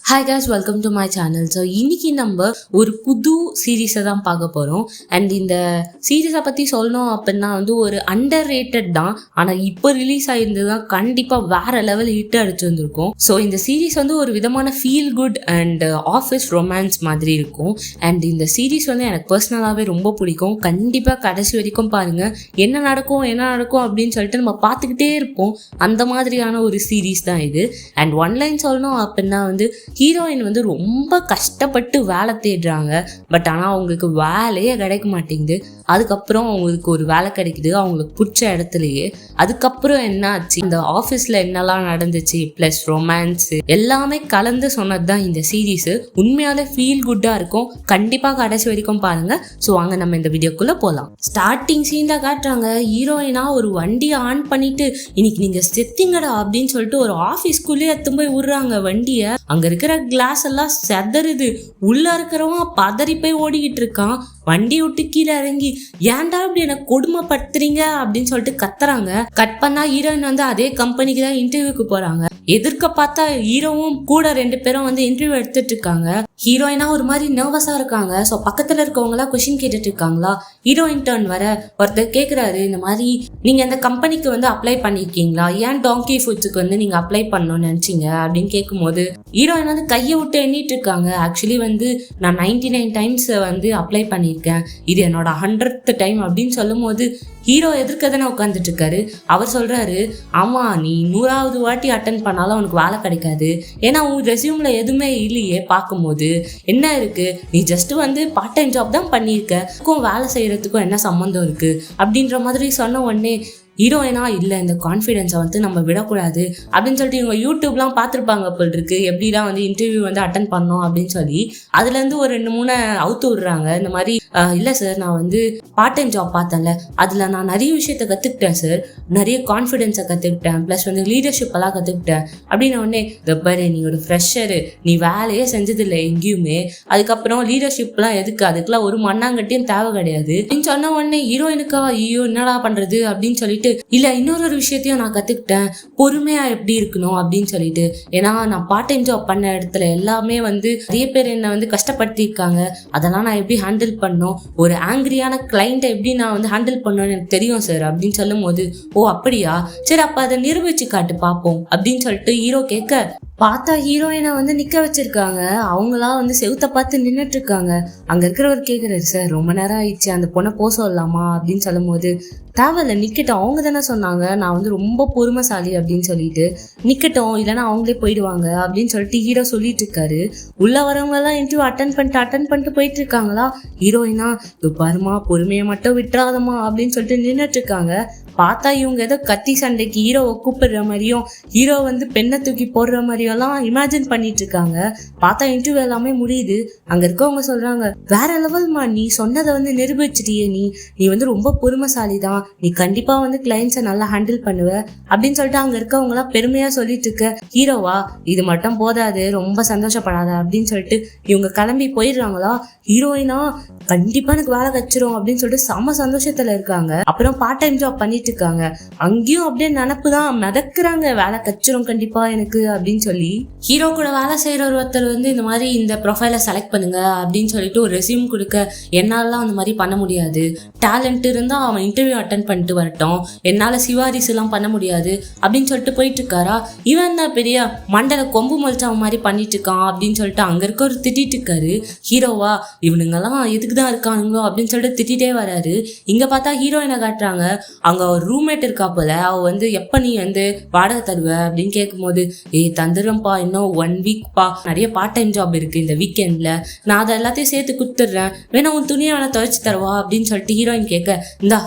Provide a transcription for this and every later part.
Hi guys, welcome to my channel. So இன்னைக்கு நம்ம ஒரு புது சீரீஸை தான் பார்க்க போகிறோம். அண்ட் இந்த சீரீஸை பற்றி சொல்லணும் அப்படின்னா ஒரு அண்டர் ரேட்டட் தான். ஆனால் இப்போ ரிலீஸ் ஆகிருந்தது தான் கண்டிப்பாக வேற லெவல் ஹிட் அடிச்சிருந்துருக்கும். ஸோ இந்த சீரீஸ் ஒரு விதமான feel good and office romance மாதிரி இருக்கும். அண்ட் இந்த சீரீஸ் எனக்கு பர்சனலாகவே ரொம்ப பிடிக்கும். கண்டிப்பாக கடைசி வரைக்கும் பாருங்கள், என்ன நடக்கும் அப்படின்னு சொல்லிட்டு நம்ம பார்த்துக்கிட்டே இருப்போம். அந்த மாதிரியான ஒரு சீரீஸ் தான் இது. அண்ட் ஒன்லைன் சொல்லணும் அப்படின்னா ஹீரோயின் ரொம்ப கஷ்டப்பட்டு வேலை தேடுறாங்க. பட் ஆனால் அவங்களுக்கு வேலையே கிடைக்க மாட்டேங்குது. அதுக்கப்புறம் அவங்களுக்கு ஒரு வேலை கிடைக்குது அவங்களுக்கு பிடிச்ச இடத்துலையே. அதுக்கப்புறம் என்ன ஆச்சு, இந்த ஆஃபீஸில் என்னெல்லாம் நடந்துச்சு, ப்ளஸ் ரொமான்ஸ் எல்லாமே கலந்து சொன்னது தான் இந்த சீரீஸு. உண்மையாலே ஃபீல் குட்டாக இருக்கும். கண்டிப்பாக கடைசி வரைக்கும் பாருங்கள். ஸோ வாங்க நம்ம இந்த வீடியோக்குள்ளே போகலாம். ஸ்டார்டிங் சீனில் காட்டுறாங்க, ஹீரோயினாக ஒரு வண்டியை ஆன் பண்ணிட்டு இன்னைக்கு நீங்கள் செத்திங்கடா அப்படின்னு சொல்லிட்டு ஒரு ஆஃபீஸ்க்குள்ளேயே எடுத்து போய் விடுறாங்க வண்டியை. அங்கே இருக்கிற கிளாஸ் எல்லாம் செதறுது. உள்ள இருக்கிறவன் பதறி போய் ஓடிக்கிட்டு இருக்கான். வண்டி விட்டு கீழே இறங்கி ஏன்டா இப்படி எனக்கு கொடுமைப்படுத்துறீங்க அப்படின்னு சொல்லிட்டு கத்துறாங்க. கட் பண்ணா ஹீரோயின் அதே கம்பெனிக்கு தான் இன்டர்வியூக்கு போறாங்க. எதிர்க்க பார்த்தா ஹீரோவும் கூட 2 பேரும் இன்டர்வியூ எடுத்துட்டு இருக்காங்க. ஹீரோயினா ஒரு மாதிரி நர்வஸா இருக்காங்க. ஸோ பக்கத்துல இருக்கவங்களா கொஸ்டின் கேட்டுட்டு இருக்காங்களா. ஹீரோயின் டர்ன் வர ஒருத்தர் கேட்குறாரு, இந்த மாதிரி நீங்க அந்த கம்பெனிக்கு அப்ளை பண்ணிருக்கீங்களா, ஏன் டாங்கி ஃபுட்ஸுக்கு நீங்க அப்ளை பண்ணணும்னு நினைச்சீங்க அப்படின்னு கேட்கும்போது ஹீரோயின் கையை விட்டு எண்ணிட்டு இருக்காங்க. ஆக்சுவலி நான் 99 டைம்ஸ் அப்ளை பண்ணியிருக்கேன், இது என்னோட 100th டைம் அப்படின்னு சொல்லும் போது ஹீரோ எதிர்க்கதானே உட்காந்துட்டு இருக்காரு. அவர் சொல்றாரு, ஆமா நீ 100வது வாட்டி அட்டன் பண்ணாலும் உனக்கு வேலை கிடைக்காது. ஏன்னா உன் ரெஸ்யூம்ல எதுவுமே இல்லையே, பார்க்கும்போது என்ன இருக்கு, நீ ஜஸ்ட் பார்ட் டைம் ஜாப் தான் பண்ணியிருக்க, வேலை செய்யறதுக்கும் என்ன சம்மந்தம் இருக்கு அப்படின்ற மாதிரி சொன்ன உடனே ஹீரோயினா இல்லை, இந்த கான்ஃபிடென்ஸை நம்ம விடக்கூடாது அப்படின்னு சொல்லிட்டு இவங்க யூடியூப்லாம் பார்த்துருப்பாங்க போல் இருக்கு, எப்படிலாம் இன்டர்வியூ அட்டன் பண்ணோம் அப்படின்னு சொல்லி. அதுலேருந்து ஒரு 2-3 அவுத்து விடுறாங்க. இந்த மாதிரி இல்லை சார், நான் பார்ட் டைம் ஜாப் பார்த்தேன்ல, அதில் நான் நிறைய விஷயத்த கற்றுக்கிட்டேன் சார், நிறைய கான்ஃபிடென்ஸை கற்றுக்கிட்டேன், ப்ளஸ் லீடர்ஷிப் எல்லாம் கற்றுக்கிட்டேன் அப்படின்னு. உடனே பாரு, நீ ஒரு ஃப்ரெஷரு, நீ வேலையே செஞ்சதில்லை எங்கேயுமே, அதுக்கப்புறம் லீடர்ஷிப்லாம் எதுக்கு, அதுக்கெல்லாம் ஒரு மண்ணாங்கட்டியும் தேவை கிடையாது அப்படின்னு சொன்ன உடனே ஹீரோயினுக்கா ஐயோ என்னடா பண்ணுறது அப்படின்னு சொல்லிட்டு, இல்ல இன்னொரு விஷயத்தையும் நான் கத்துக்கிட்டேன், பொறுமையா எப்படி இருக்கணும் அப்படின்னு சொல்லிட்டு. ஏன்னா நான் பார்ட் டைம் ஜாப் பண்ண இடத்துல எல்லாமே நிறைய பேர் என்ன கஷ்டப்படுத்திருக்காங்க, அதெல்லாம் நான் எப்படி ஹேண்டில் பண்ணணும், ஒரு ஆங்கிரியான கிளைண்ட்டை எப்படி நான் ஹேண்டில் பண்ணணும்னு எனக்கு தெரியும் சார் அப்படின்னு சொல்லும் போது, ஓ அப்படியா, சரி அப்ப அதை நிரூபிச்சு காட்டு பார்ப்போம் அப்படின்னு சொல்லிட்டு ஹீரோ கேட்க, பார்த்தா ஹீரோயினை நிக்க வச்சிருக்காங்க. அவங்களாம் செவுத்த பார்த்து நின்றுட்டு இருக்காங்க. அங்க இருக்கிறவர் கேட்குறாரு, சார் ரொம்ப நேரம் ஆயிடுச்சு, அந்த பொண்ணை போக சொல்லலாமா அப்படின்னு சொல்லும் போது, தேவையில்ல நிக்கட்டும், அவங்க தானே சொன்னாங்க நான் ரொம்ப பொறுமைசாலி அப்படின்னு சொல்லிட்டு, நிக்கட்டும் இல்லைன்னா அவங்களே போயிடுவாங்க அப்படின்னு சொல்லிட்டு ஹீரோ சொல்லிட்டு இருக்காரு. உள்ள வரவங்க எல்லாம் இன்டர்வியூ அட்டன் பண்ணிட்டு போயிட்டு இருக்காங்களா. ஹீரோயினா பாருமா, பொறுமையை மட்டும் விட்டுறாதமா அப்படின்னு சொல்லிட்டு நின்றுட்டு இருக்காங்க. பார்த்தா இவங்க ஏதோ கத்தி சண்டைக்கு ஹீரோவை கூப்பிடுற மாதிரியும் ஹீரோ பெண்ணை தூக்கி போடுற மாதிரியும் எல்லாம் இமேஜின் பண்ணிட்டு இருக்காங்க. பார்த்தா இன்டர்வியூ எல்லாமே முடியுது. அங்க இருக்கவங்க சொல்றாங்க, வேற லெவல்மா, நீ சொன்னதை நிரூபிச்சிட்டியே, நீ ரொம்ப பொறுமைசாலி தான், நீ கண்டிப்பா கிளைண்ட்ஸை நல்லா ஹேண்டில் பண்ணுவ அப்படின்னு சொல்லிட்டு அங்க இருக்கவங்க எல்லாம் பெருமையா சொல்லிட்டு இருக்க. ஹீரோவா இது மட்டும் போதாது, ரொம்ப சந்தோஷப்படாத அப்படின்னு சொல்லிட்டு இவங்க கிளம்பி போயிடுறாங்களா. ஹீரோயினா கண்டிப்பா எனக்கு வேலை கச்சிரும் அப்படின்னு சொல்லிட்டு செம சந்தோஷத்துல இருக்காங்க. அப்புறம் பார்ட் டைம் ஜாப் பண்ணிட்டு இருக்காங்க. அங்கேயும் அப்படியே நினப்பு தான் மிதக்குறாங்க, வேலை கச்சிரும் கண்டிப்பா எனக்கு அப்படின்னு சொல்லி. ஹீரோ கூட வேலை செய்யற ஒருத்தர் இந்த மாதிரி இந்த ப்ரொஃபைலை செலக்ட் பண்ணுங்க அப்படின்னு சொல்லிட்டு ஒரு ரெஸ்யூம் கொடுக்க, என்னாலாம் அந்த மாதிரி பண்ண முடியாது, டேலண்ட் இருந்தா அவன் இன்டர்வியூ அட்டன் பண்ணிட்டு வரட்டும், என்னால சிவாரிஸ் எல்லாம் பண்ண முடியாது அப்படின்னு சொல்லிட்டு போயிட்டு இருக்காரா. இவன் தான் பெரிய மண்டல கொம்பு மொழிச்சவன் மாதிரி பண்ணிட்டு இருக்கான் அப்படின்னு சொல்லிட்டு அங்க இருக்க ஒரு திட்டிட்டு இருக்காரு. ஹீரோவா இவனுங்கெல்லாம் எதுக்குதான் இருக்கானுங்களோ அப்படின்னு சொல்லிட்டு திட்டிட்டே வராரு. இங்க பார்த்தா ஹீரோயினை காட்டுறாங்க. அங்க ஒரு ரூம்மேட் இருக்கா போல. அவ எப்ப நீ வாடகை தருவ அப்படின்னு கேட்கும்போது, தந்துடுறேன்ப்பா, இன்னும் 1 வீக்ப்பா, நிறைய பார்ட் டைம் ஜாப் இருக்கு இந்த வீக்கெண்ட்ல, நான் அதை எல்லாத்தையும் சேர்த்து கொடுத்துட்றேன், வேணா உன் துணியை வேணா துவைச்சு தருவா அப்படின்னு சொல்லிட்டு ஹீரோயின் கேட்க,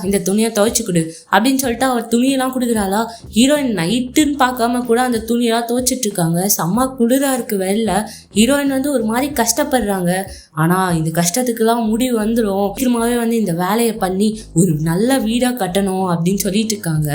இந்த துணியை துவைச்சு கொடு அப்படின்னு சொல்லிட்டு அவர் துணியெல்லாம் கொடுக்குறாளா. ஹீரோயின் நைட்டுன்னு பார்க்காம கூட அந்த துணியெல்லாம் துவைச்சிட்டு இருக்காங்க. செம்ம குளிரா இருக்கு வெளில. ஹீரோயின் ஒரு மாதிரி கஷ்டப்படுறாங்க. ஆனா இந்த கஷ்டத்துக்கெல்லாம் முடிவு வந்துடும், சீக்கிரமாவே இந்த வேலையை பண்ணி ஒரு நல்ல வீடா கட்டணும் அப்படின்னு சொல்லிட்டு இருக்காங்க.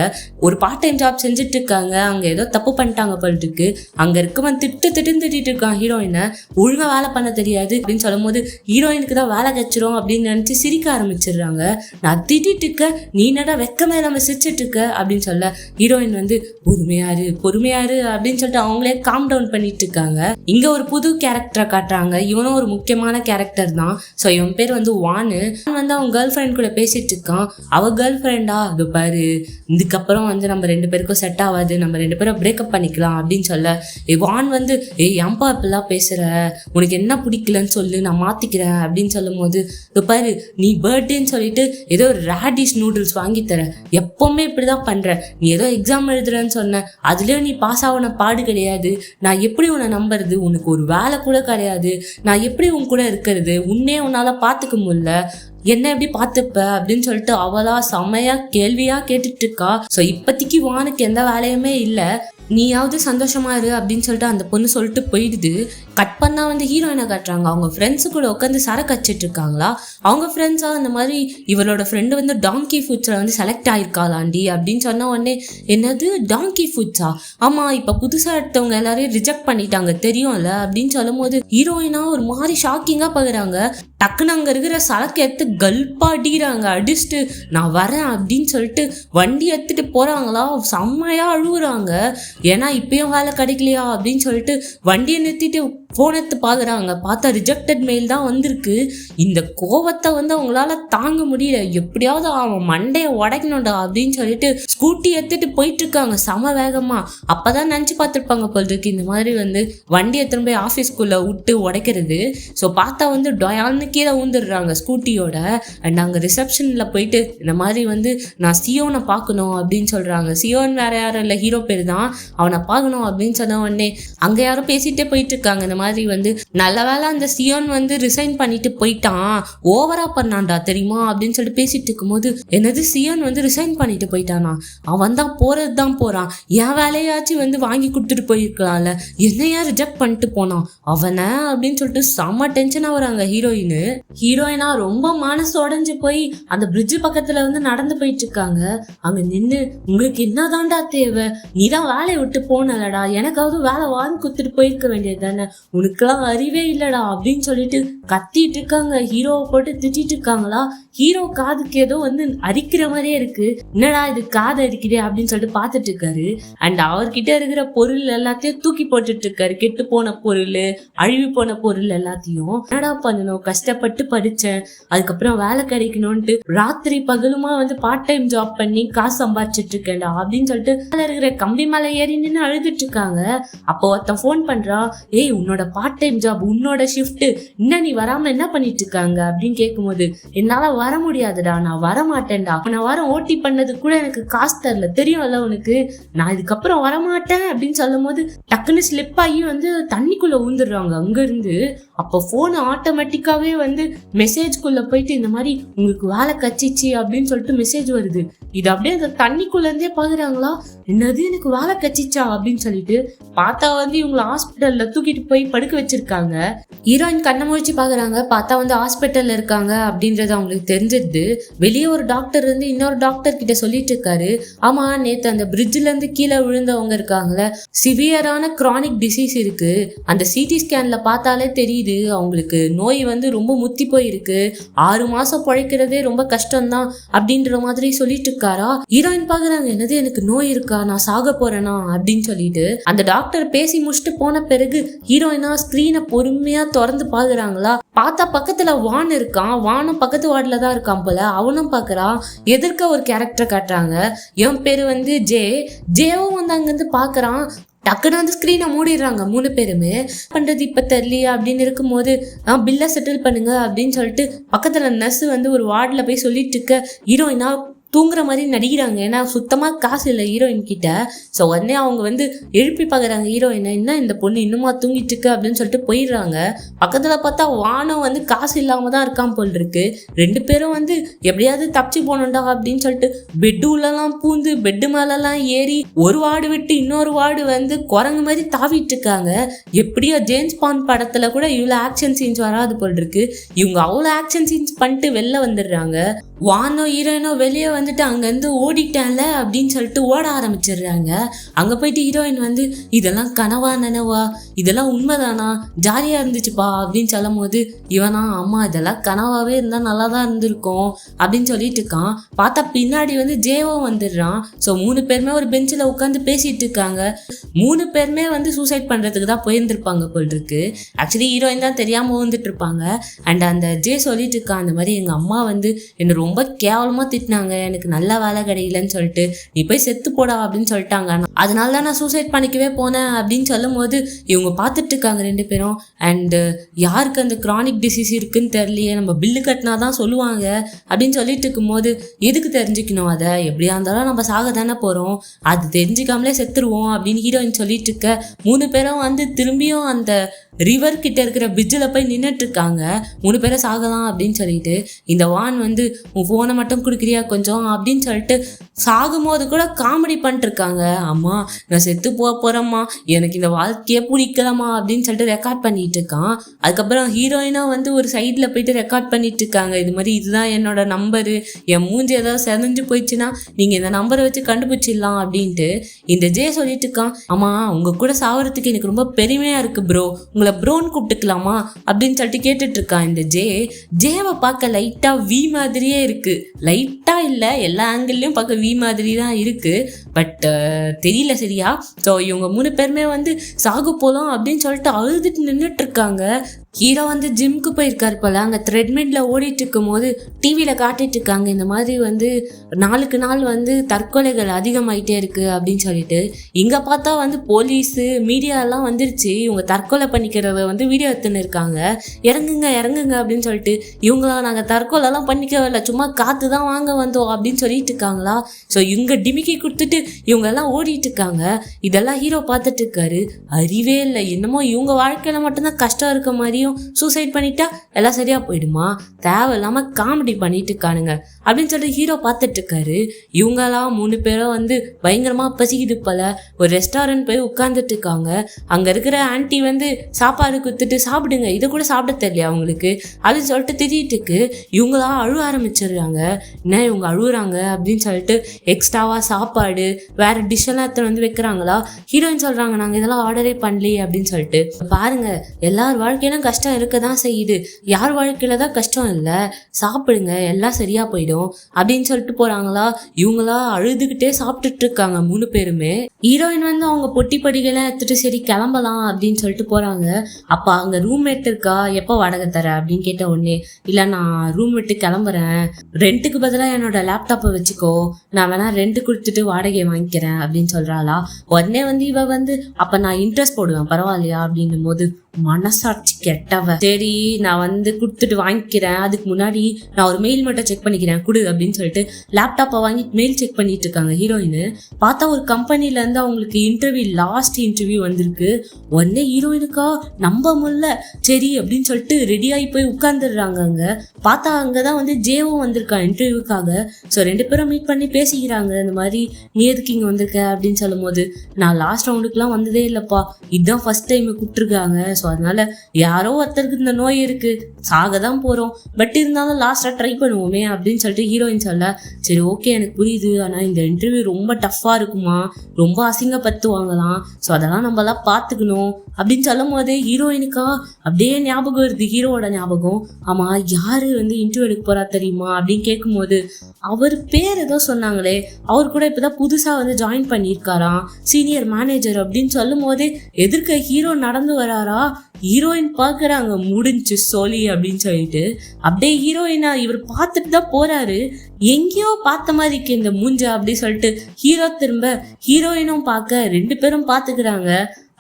ஒரு பார்ட் டைம் ஜாப் செஞ்சுட்டு இருக்காங்க. அங்க ஏதோ தப்பு பண்ணிட்டாங்க போலிருக்கு. அங்க இருக்கவன் திட்டிட்டு இருக்கான் ஹீரோயினை, ஒழுங்கா வேலை பண்ண தெரியாது அப்படின்னு சொல்லும் போது ஹீரோயினுக்கு தான் வேலை கச்சிரும் அப்படின்னு நினைச்சு சிரிக்க ஆரம்பிச்சிடுறாங்க. நான் திட்டிட்டு இருக்க, நீ என்னடா வெக்கமே நம்ம சிரிச்சிட்டு இருக்க அப்படின்னு சொல்ல ஹீரோயின் வந்து பொறுமையாரு அப்படின்னு சொல்லிட்டு அவங்களே காம் டவுன் பண்ணிட்டு இருக்காங்க. இங்க ஒரு புது கேரக்டரை காட்டுறாங்க. இவனும் ஒரு முக்கியமான கேரக்டர் தான். ஸோ இவன் பேர் வந்து வானு வந்து அவன் கேர்ள் ஃப்ரெண்ட் கூட பேசிட்டு இருக்கான். அவ கேர்ள் ஃப்ரெண்டா அது பாரு, இதுக்கப்புறம் வந்து நம்ம 2 பேருக்கும் செட் ஆகாது, நம்ம 2 பேரும் பிரேக்கப் பண்ணிக்கலாம் அப்படின்னு சொல்ல வான் வந்து ஏன்பா இப்பெல்லாம் பேசுற, உனக்கு என்ன பிடிக்கலன்னு சொல்லு, நான் மாத்திக்கிறேன் அப்படின்னு சொல்லும் போது பாரு நீ பர்த்டேன்னு சொல்லிட்டு ஏதோ ரேடிஷ் நூடுல்ஸ் வாங்கி தர, எப்பவுமே இப்படிதான் பண்ற, நீ ஏதோ எக்ஸாம் எழுதுறன்னு சொன்ன, அதுலயும் நீ பாஸ் ஆகன பாடு கிடையாது, நான் எப்படி உன்னை நம்புறது, உனக்கு ஒரு வேலை கூட கிடையாது, நான் எப்படி உன் கூட இருக்கிறது, உன்னே உன்னால பாத்துக்க முடியல, என்ன எப்படி பார்த்துப்ப அப்படின்னு சொல்லிட்டு அவளா செமையா கேள்வியா கேட்டுட்டு இருக்கா. ஸோ இப்போதைக்கு வானுக்கு எந்த வேலையுமே இல்லை, நீயாவது சந்தோஷமா இரு அப்படின்னு சொல்லிட்டு அந்த பொண்ணு சொல்லிட்டு போயிடுது. கட் பண்ணா வந்து ஹீரோயினை காட்டுறாங்க. அவங்க ஃப்ரெண்ட்ஸு கூட உட்காந்து சரக்கு வச்சிட்டு இருக்காங்களா. அவங்க ஃப்ரெண்ட்ஸா அந்த மாதிரி இவளோட ஃப்ரெண்டு வந்து டாங்கி ஃபுட்ஸில் வந்து செலக்ட் ஆயிருக்காளாண்டி அப்படின்னு சொன்ன உடனே என்னது டாங்கி ஃபுட்ஸா, ஆமா இப்போ புதுசாக எடுத்தவங்க எல்லாரையும் ரிஜெக்ட் பண்ணிட்டாங்க தெரியும்ல அப்படின்னு சொல்லும் போது ஹீரோயினா ஒரு மாதிரி ஷாக்கிங்காக பார்க்குறாங்க. டக்குன்னு அங்கே இருக்கிற சரக்கு எடுத்து கல்பா அடிக்கிறாங்க. அடிச்சுட்டு நான் வரேன் அப்படின்னு சொல்லிட்டு வண்டி எடுத்துட்டு போறாங்களா, செம்மையா அழுகுறாங்க. ஏன்னா இப்பயும் வேலை கிடைக்கலையா அப்படின்னு சொல்லிட்டு வண்டியை நிறுத்திட்டு ஃபோன் எடுத்து பார்க்குறாங்க. பார்த்தா ரிஜெக்டட் மெயில் தான் வந்திருக்கு. இந்த கோவத்தை வந்து அவங்களால தாங்க முடியல, எப்படியாவது அவன் மண்டையை உடைக்கணும்டா அப்படின்னு சொல்லிட்டு ஸ்கூட்டி எடுத்துட்டு போயிட்டு இருக்காங்க செம வேகமா. அப்பதான் நினச்சி பார்த்துருப்பாங்க போல் இருக்கு இந்த மாதிரி வந்து வண்டி எடுத்துன்னு போய் ஆஃபீஸ்க்குள்ள விட்டு உடைக்கிறது. ஸோ பார்த்தா வந்து டொயால்னு கீழே ஊந்துடுறாங்க ஸ்கூட்டியோட. அண்ட் அங்கே ரிசப்ஷனில் போயிட்டு இந்த மாதிரி வந்து நான் சியோனை பார்க்கணும் அப்படின்னு சொல்கிறாங்க. சியோன் வேற யாரும் இல்லை, ஹீரோ பேர் தான், அவனை பார்க்கணும் அப்படின்னு சொன்ன உடனே அங்கே யாரும் பேசிகிட்டே போயிட்டு இருக்காங்க. இந்த மாதிரி வந்து நல்ல வேலை அந்த சியோன் வந்து ரிசைன் பண்ணிட்டு போயிட்டான், ஓவரா பண்ணான்டா தெரியுமா அப்படின்னு சொல்லிட்டு பேசிட்டு இருக்கும்போது என்னது சியோன் வந்து ரிசைன் பண்ணிட்டு போயிட்டானா, அவன் தான் போறது தான் போறான், என் வேலையாச்சும் வந்து வாங்கி கொடுத்துட்டு போயிருக்கலாம்ல, என்னையா ரிஜெக்ட் பண்ணிட்டு போனான் அவனை அப்படின்னு சொல்லிட்டு செம்ம டென்ஷன் ஆகுறாங்க ஹீரோயினா ரொம்ப மனசு உடஞ்சு போய் அந்த பிரிட்ஜ் பக்கத்துல வந்து நடந்து போயிட்டு இருக்காங்க. அங்க நின்று உங்களுக்கு என்னதான்டா தேவை, நீதான் வேலையை விட்டு போனலடா, எனக்காவது வேலை வாங்கி கொடுத்துட்டு போயிருக்க வேண்டியது தானே, உனக்கெல்லாம் அறிவே இல்லடா அப்படின்னு சொல்லிட்டு கத்திட்டு இருக்காங்க. ஹீரோவை போட்டு திட்டிட்டு இருக்காங்களா. ஹீரோ காதுக்கு ஏதோ வந்து அரிக்கிற மாதிரியே இருக்கு. என்னடா இது காது அரிக்குதே அப்படின்னு சொல்லிட்டு பார்த்துட்டு இருக்காரு. அண்ட் அவர்கிட்ட இருக்கிற பொருள் எல்லாத்தையும் தூக்கி போட்டுட்டு இருக்காரு. கெட்டு போன பொருள், அழிவு போன பொருள் எல்லாத்தையும். என்னடா பண்ணணும், கஷ்டப்பட்டு படிச்சேன், அதுக்கப்புறம் வேலை கிடைக்கணும்ட்டு ராத்திரி பகலுமா வந்து பார்ட் டைம் ஜாப் பண்ணி காசு சம்பாதிச்சிட்டு இருக்கேன்டா அப்படின்னு சொல்லிட்டு இருக்கிற கம்பி மேலே ஏறி நின்று அழுதுட்டு இருக்காங்க. அப்போ ஒருத்தன் ஃபோன் பண்றா, ஏய் உன்னோட பார்ட் டைம் ஜாப், உன்னோட ஷிஃப்ட், இன்னும் நீ வராம என்ன பண்ணிட்டு இருக்காங்க அப்படின்னு கேட்கும்போது என்னால வர முடியாதுடா, நான் வர மாட்டேன்டா, நான் வர ஓட்டி பண்ணது கூட எனக்கு காசு தரல தெரியும்ல உனக்கு, நான் இதுக்கப்புறம் வரமாட்டேன் அப்படின்னு சொல்லும் போது டக்குன்னு ஸ்லிப் ஆகி வந்து தண்ணிக்குள்ள ஊந்துடுறாங்க அங்க இருந்து. அப்போ போன் ஆட்டோமேட்டிக்காவே வந்து மெசேஜ்குள்ள போயிட்டு இந்த மாதிரி உங்களுக்கு வேலை கச்சிச்சு அப்படின்னு சொல்லிட்டு மெசேஜ் வருது. இது அப்படியே அந்த தண்ணிக்குள்ள இருந்தே பாக்குறாங்களா, என்னது எனக்கு வேலை கச்சிச்சா அப்படின்னு சொல்லிட்டு பார்த்தா வந்து இவங்களை ஹாஸ்பிட்டல்ல தூக்கிட்டு போய் படுக்க வச்சிருக்காங்க. ஹீரோயின் கண்ணை முழிச்சு பாக்குறாங்க. பார்த்தா வந்து ஹாஸ்பிட்டல்ல இருக்காங்க அப்படின்றது அவங்களுக்கு தெரிஞ்சிருது. வெளியே ஒரு டாக்டர் வந்து இன்னொரு டாக்டர் கிட்ட சொல்லிட்டு இருக்காரு, ஆமா நேத்து அந்த பிரிட்ஜ்ல இருந்து கீழே விழுந்தவங்க இருக்காங்களே, சிவியரான கிரானிக் டிசீஸ் இருக்கு, அந்த சிடி ஸ்கேன்ல பார்த்தாலே தெரியுது அவங்களுக்கு நோய் வந்து ரொம்ப முத்தி போயிருக்கு, 6 மாசம் பழைக்கிறதே ரொம்ப கஷ்டம்தான் அப்படின்ற மாதிரி சொல்லிட்டு இருக்காரா. ஹீரோயின் பாக்குறாங்க, என்னது எனக்கு நோய் இருக்கா, நான் சாக போறேனா அப்படின்னு சொல்லிட்டு. அந்த டாக்டர் பேசி முடிச்சுட்டு போன பிறகு ஹீரோயினா ஸ்கிரீனை பொறுமையா திறந்து பாக்குறாங்களா. பார்த்தா பக்கத்துல வான் இருக்கான், வானும் பக்கத்து வார்டுல தான் இருக்கான் போல. அவனும் பாக்குறான். எதிர்க்க ஒரு கேரக்டர் காட்டுறாங்க, என் பேரு வந்து ஜேவும் வந்து அங்கிருந்து பாக்குறான். டக்குன்னு வந்து ஸ்க்ரீனை மூடிடுறாங்க 3 பேருமே. பண்றது இப்ப தெரியலையா அப்படின்னு இருக்கும்போது பில்லை செட்டில் பண்ணுங்க அப்படின்னு சொல்லிட்டு பக்கத்துல நர்ஸ் வந்து ஒரு வார்டுல போய் சொல்லிட்டு இருக்க ஹீரோயினா தூங்குற மாதிரி நடிக்கிறாங்க. ஏன்னா சுத்தமாக காசு இல்லை ஹீரோயின் கிட்ட. ஸோ உடனே அவங்க வந்து எழுப்பி பார்க்குறாங்க ஹீரோயினை, என்ன இந்த பொண்ணு இன்னுமா தூங்கிட்டு இருக்கு அப்படின்னு சொல்லிட்டு போயிடுறாங்க. பக்கத்தில் பார்த்தா வானம் வந்து காசு இல்லாமல் தான் இருக்கான் போல் இருக்கு. 2 பேரும் வந்து எப்படியாவது தப்பிச்சு போனோண்டா அப்படின்னு சொல்லிட்டு பெட்டு உள்ளலாம் பூந்து பெட்டு மேலெல்லாம் ஏறி ஒரு வார்டு விட்டு இன்னொரு வார்டு வந்து குரங்கு மாதிரி தாவிட்டு இருக்காங்க. எப்படியோ ஜேம்ஸ் பாண்ட் படத்தில் கூட இவ்வளோ ஆக்ஷன் சீன்ஸ் வராது போல் இருக்கு. இவங்க அவ்வளோ ஆக்ஷன் சீன்ஸ் பண்ணிட்டு வெளில வந்துடுறாங்க. வானோ ஹீரோயினோ வெளியே வந்துட்டு அங்கேருந்து ஓடிட்டான்ல அப்படின்னு சொல்லிட்டு ஓட ஆரம்பிச்சிடுறாங்க. அங்கே போயிட்டு ஹீரோயின் வந்து இதெல்லாம் கனவா நினைவா, இதெல்லாம் உண்மைதானா, ஜாலியாக இருந்துச்சுப்பா அப்படின்னு சொல்லும் போது இவனா அம்மா இதெல்லாம் கனவாவே இருந்தால் நல்லா தான் இருந்திருக்கும் அப்படின்னு சொல்லிட்டு இருக்கான். பார்த்தா பின்னாடி வந்து ஜேவும் வந்துடுறான். ஸோ 3 பேருமே ஒரு பெஞ்சில் உட்காந்து பேசிட்டு இருக்காங்க. 3 பேருமே வந்து சூசைட் பண்ணுறதுக்கு தான் போயிருந்துருப்பாங்க போல் இருக்கு. ஆக்சுவலி ஹீரோயின் தான் தெரியாமல் வந்துட்டு இருப்பாங்க. அண்ட் அந்த ஜே சொல்லிட்டு இருக்கான், அந்த மாதிரி எங்கள் அம்மா வந்து என்ன ரொம்ப கேவலமாக திட்டினாங்க, எனக்கு நல்ல வேலை கிடைக்கலன்னு சொல்லிட்டு நீ போய் செத்து போடா அப்படின்னு சொல்லிட்டாங்க, அதனால தான் நான் சூசைட் பண்ணிக்கவே போனேன் அப்படின்னு சொல்லும் போது இவங்க பார்த்துட்டு இருக்காங்க 2 பேரும். அண்டு யாருக்கு அந்த கிரானிக் டிசீஸ் இருக்குன்னு தெரியலையே, நம்ம பில்லு கட்டினா தான் சொல்லுவாங்க அப்படின்னு சொல்லிட்டு இருக்கும்போது எதுக்கு தெரிஞ்சுக்கணும், அதை எப்படியா இருந்தாலும் நம்ம சாக தானே போகிறோம், அது தெரிஞ்சுக்காமலே செத்துருவோம் அப்படின்னு ஹீரோயின் சொல்லிட்டு இருக்க 3 பேரும் வந்து திரும்பியும் அந்த ரிவர் கிட்ட இருக்கிற பிரிட்ஜில் போய் நின்றுட்டு இருக்காங்க. 3 பேரை சாகலாம் அப்படின்னு சொல்லிட்டு இந்த வான் வந்து உன் ஃபோனை மட்டும் கொடுக்குறியா கொஞ்சம் அப்படின்னு சொல்லிட்டு சாகும்போது கூட காமெடி பண்ணிட்டு இருக்காங்க. அம்மா நான் செத்து போகிறேம்மா, எனக்கு இந்த வாழ்க்கையே பிடிக்கலாமா அப்படின்னு சொல்லிட்டு ரெக்கார்ட் பண்ணிட்டு இருக்கான். அதுக்கப்புறம் ஹீரோயினாக வந்து ஒரு சைடில் போயிட்டு ரெக்கார்ட் பண்ணிட்டு இருக்காங்க. இது மாதிரி இதுதான் என்னோட நம்பரு, என் மூஞ்சி ஏதாவது செதஞ்சு போயிடுச்சுன்னா நீங்கள் இந்த நம்பரை வச்சு கண்டுபிடிச்சிடலாம் அப்படின்ட்டு இந்த ஜே சொல்லிட்டு இருக்கான். அம்மா உங்கள் கூட சாவறதுக்கு எனக்கு ரொம்ப பெருமையாக இருக்குது ப்ரோ, உங்களை ப்ரோன்னு கூப்பிட்டுக்கலாமா அப்படின்னு சொல்லிட்டு கேட்டுட்டு இருக்கான். இந்த ஜேவை பார்க்க லைட்டாக வி மாதிரியே இருக்குது, லைட்டாக இல்லை எல்லா ஆங்கிள்லையும் பார்க்க வி மாதிரி தான் இருக்குது, பட் தெரியல சரியா. ஸோ இவங்க 3 பேருமே வந்து சாகு போகலாம் அப்படின்னு சொல்லிட்டு அழுதுட்டு நின்றுட்டு இருக்காங்க. ஹீரோ வந்து ஜிம்க்கு போயிருக்காரு போல, அங்கே த்ரெட்மில்ல ஓடிட்டு இருக்கும் போது டிவியில் காட்டிட்டு இருக்காங்க, இந்த மாதிரி வந்து நாளுக்கு நாள் வந்து தற்கொலைகள் அதிகமாயிட்டே இருக்கு அப்படின்னு சொல்லிட்டு. இங்கே பார்த்தா வந்து போலீஸு மீடியாலாம் வந்துருச்சு, இவங்க தற்கொலை பண்ணிக்கிறத வந்து வீடியோ எடுத்துன்னு இருக்காங்க. இறங்குங்க இறங்குங்க அப்படின்னு சொல்லிட்டு இவங்களா நாங்கள் தற்கொலைலாம் பண்ணிக்கவே இல்லை, சும்மா காற்று தான் வாங்க வந்தோம் அப்படின்னு சொல்லிட்டு இருக்காங்களா. ஸோ இவங்க டிமிக்கி கொடுத்துட்டு இவங்க எல்லாம் ஓடிட்டு இருக்காங்க. இதெல்லாம் ஹீரோ பார்த்துட்டு இருக்காரு. அறிவே இல்லை, என்னமோ இவங்க வாழ்க்கையில மட்டும்தான் கஷ்டம் இருக்க மாதிரியும் சூசைட் பண்ணிட்டா எல்லாம் சரியா போயிடுமா, தேவையில்லாம காமெடி பண்ணிட்டு இருக்கானுங்க அப்படின்னு சொல்லிட்டு ஹீரோ பார்த்துட்டு இருக்காரு. இவங்கெல்லாம் 3 பேரும் வந்து பயங்கரமா பசிக்குது போல ஒரு ரெஸ்டாரண்ட் போய் உட்கார்ந்துட்டு இருக்காங்க. அங்க இருக்கிற ஆன்டி வந்து சாப்பாடு கொடுத்துட்டு சாப்பிடுங்க, இதை கூட சாப்பிட தெரியல அவங்களுக்கு அப்படின்னு சொல்லிட்டு திட்டிட்டு இருக்கு. இவங்களா அழுவ ஆரம்பிச்சிடுறாங்க. என்ன இவங்க அழுகுறாங்க அப்படின்னு சொல்லிட்டு எக்ஸ்ட்ராவா சாப்பாடு வேற டிஷ் எல்லாம் எடுத்து வந்து வைக்கிறாங்களா. ஹீரோயின் சொல்றாங்க நாங்க இதெல்லாம் ஆர்டரே பண்ணலையே அப்படின்னு சொல்லிட்டு. பாருங்க எல்லார் வாழ்க்கையிலும் கஷ்டம் இருக்க தான் செய்யுது, யார் வாழ்க்கையில தான் கஷ்டம் இல்லை, சாப்பிடுங்க எல்லாம் சரியா போயிடும் அப்படின்னு சொல்லிட்டு போறாங்களா. இவங்களா அழுதுகிட்டே சாப்பிட்டுட்டு இருக்காங்க 3 பேருமே. ஹீரோயின் வந்து அவங்க பொட்டி படிகளாம் எடுத்துட்டு சரி கிளம்பலாம் அப்படின்னு சொல்லிட்டு போறாங்க. அப்ப அங்க ரூம்மேட் இருக்கா, எப்போ வாடகை தர அப்படின்னு கேட்ட உடனே இல்ல நான் ரூம் விட்டு கிளம்புறேன், ரெண்ட்டுக்கு பதிலாக என்னோட லேப்டாப்பை வச்சுக்கோ, நான் வேணா ரெண்ட் கொடுத்துட்டு வாடகையை வாங்கிக்கிறேன் அப்படின்னு சொல்றாளா. உடனே வந்து இவ வந்து அப்ப நான் இன்ட்ரெஸ்ட் போடுவேன் பரவாயில்லையா அப்படின்னும் போது மனசாட்சி கெட்டவ, சரி நான் வந்து கொடுத்துட்டு வாங்கிக்கிறேன், அதுக்கு முன்னாடி நான் ஒரு மெயில் மட்டும் செக் பண்ணிக்கிறேன் கொடு அப்படின்னு சொல்லிட்டு லேப்டாப்பை வாங்கி மெயில் செக் பண்ணிட்டு இருக்காங்க ஹீரோயின். பார்த்தா ஒரு கம்பெனில இருந்து அவங்களுக்கு லாஸ்ட் இன்டர்வியூ வந்திருக்கு. உடனே ஹீரோயினுக்கா நம்ப முடியல, சரி அப்படின்னு சொல்லிட்டு ரெடி ஆகி போய் உட்கார்ந்துடுறாங்க. அங்க பார்த்தா அங்கதான் வந்து ஜேவும் வந்திருக்கான் இன்டர்வியூக்காக. ஸோ 2 பேரும் மீட் பண்ணி பேசிக்கிறாங்க. இந்த மாதிரி நீ எதுக்கு இங்க வந்திருக்க அப்படின்னு சொல்லும் போது நான் லாஸ்ட் ரவுண்டுக்குலாம் வந்ததே இல்லப்பா, இதுதான் ஃபர்ஸ்ட் டைம் கூப்பிட்டுருக்காங்க, ஸோ அதனால யாரோ ஒருத்தருக்கு இந்த நோய் இருக்கு, சாக தான் போறோம், பட் இருந்தாலும் லாஸ்டா ட்ரை பண்ணுவோமே அப்படின்னு சொல்லிட்டு ஹீரோயின் சொல்ல சரி ஓகே எனக்கு புரியுது, ஆனா இந்த இன்டர்வியூ ரொம்ப டஃப்பா இருக்குமா, ரொம்ப அசிங்கப்படுத்துவாங்களாம், ஸோ அதெல்லாம் நம்மளாம் பார்த்துக்கணும் அப்படின்னு சொல்லும் போது ஹீரோயினுக்கா அப்படியே ஞாபகம் வருது ஹீரோவோட ஞாபகம். ஆமா யாரு வந்து இன்டர்வியூ எடுக்க போறா தெரியுமா அப்படின்னு கேட்கும்போது அவர் பேர் ஏதோ சொன்னாங்களே, அவர் கூட இப்பதான் புதுசா வந்து ஜாயின் பண்ணியிருக்காராம் சீனியர் மேனேஜர் அப்படின்னு சொல்லும் போதே எதிர்க்க ஹீரோ நடந்து வராரா. ஹீரோயின் பாக்குறாங்க முடிஞ்சு சோலி அப்படின்னு சொல்லிட்டு அப்படியே ஹீரோயினா இவர் பார்த்துட்டு தான் போறாரு. எங்கேயோ பார்த்த மாதிரி இருக்கு இந்த மூஞ்ச அப்படின்னு சொல்லிட்டு ஹீரோ திரும்ப ஹீரோயினும் பார்க்க 2 பேரும் பாத்துக்கிறாங்க.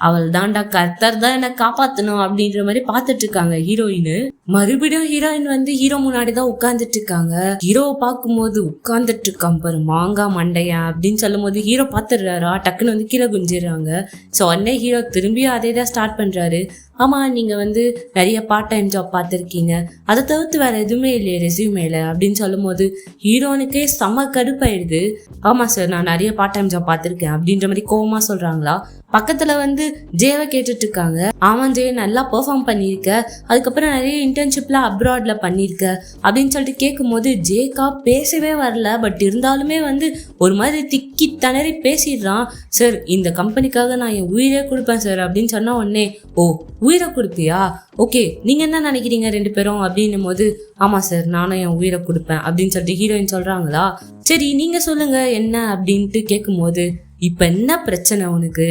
அவள் தாண்டா கர்த்தர் தான் என்ன காப்பாத்தணும் அப்படின்ற மாதிரி பாத்துட்டு இருக்காங்க ஹீரோயின். மறுபடியும் ஹீரோயின் வந்து ஹீரோ முன்னாடிதான் உட்கார்ந்துட்டு இருக்காங்க. ஹீரோவை பார்க்கும்போது உட்கார்ந்துட்டு இருக்கான் பாரு மாங்கா மண்டையா அப்படின்னு சொல்லும் போது ஹீரோ பாத்துடுறாரா, டக்குன்னு வந்து கீழே குஞ்சிடுறாங்க. ஸோ உடனே ஹீரோ திரும்பியும் அதே தான் ஸ்டார்ட் பண்றாரு. ஆமாம் நீங்கள் வந்து நிறைய பார்ட் டைம் ஜாப் பார்த்துருக்கீங்க, அதை தவிர்த்து வேறு எதுவுமே இல்லையே ரெஸ்யூமேல அப்படின்னு சொல்லும்போது ஹீரோனுக்கே செம்ம கடுப்பாயிடுது. ஆமாம் சார், நான் நிறைய பார்ட் டைம் ஜாப் பார்த்துருக்கேன் அப்படின்ற மாதிரி கோவமாக சொல்கிறாங்களா. பக்கத்தில் வந்து ஜேவை கேட்டுட்டு இருக்காங்க. ஆமாம் ஜே, நல்லா பெர்ஃபார்ம் பண்ணியிருக்க, அதுக்கப்புறம் நிறைய இன்டர்ன்ஷிப்லாம் அப்ராடில் பண்ணியிருக்க அப்படின்னு சொல்லிட்டு கேட்கும்போது ஜேக்கா பேசவே வரல. பட் இருந்தாலுமே வந்து ஒரு மாதிரி திக்கி திணறி பேசிடுறான். சார், இந்த கம்பெனிக்காக நான் என் உயிரே கொடுப்பேன் சார் அப்படின்னு சொன்ன உடனே, ஓ உயிரை கொடுப்பியா, ஓகே நீங்கள் என்ன நினைக்கிறீங்க ரெண்டு பேரும் அப்படின்னும் போது, ஆமாம் சார் நானும் என் உயிரை கொடுப்பேன் அப்படின்னு சொல்லிட்டு ஹீரோயின் சொல்கிறாங்களா. சரி நீங்கள் சொல்லுங்கள் என்ன அப்படின்ட்டு கேட்கும்போது, இப்போ என்ன பிரச்சனை உனக்கு,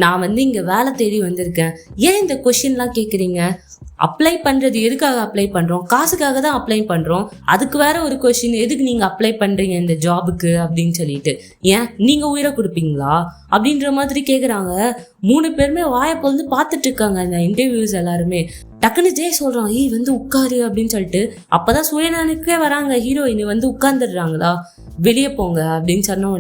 நான் வந்து இங்கே வேலை தேடி வந்திருக்கேன், ஏன் இந்த கொஷின்லாம் கேட்குறீங்க, அப்ளை பண்ணுறது எதுக்காக அப்ளை பண்ணுறோம், காசுக்காக தான் அப்ளை பண்ணுறோம், அதுக்கு வேற ஒரு கொஷின் எதுக்கு நீங்கள் அப்ளை பண்ணுறீங்க இந்த ஜாபுக்கு அப்படின்னு சொல்லிட்டு, ஏன் நீங்கள் உயிரை கொடுப்பீங்களா அப்படின்ற மாதிரி கேட்குறாங்க. 3 பேருமே வாயை பொழுது பார்த்துட்டு இருக்காங்க இந்த இன்டர்வியூஸ் எல்லாருமே. டக்குன்னு ஜெய் சொல்கிறான், ஏய் வந்து உட்காரு அப்படின்னு சொல்லிட்டு. அப்போ தான் சுயநலனுக்கே வராங்க. ஹீரோயின் வந்து உட்காந்துடுறாங்களா, வெளியே போங்க அப்படின்னு சொன்ன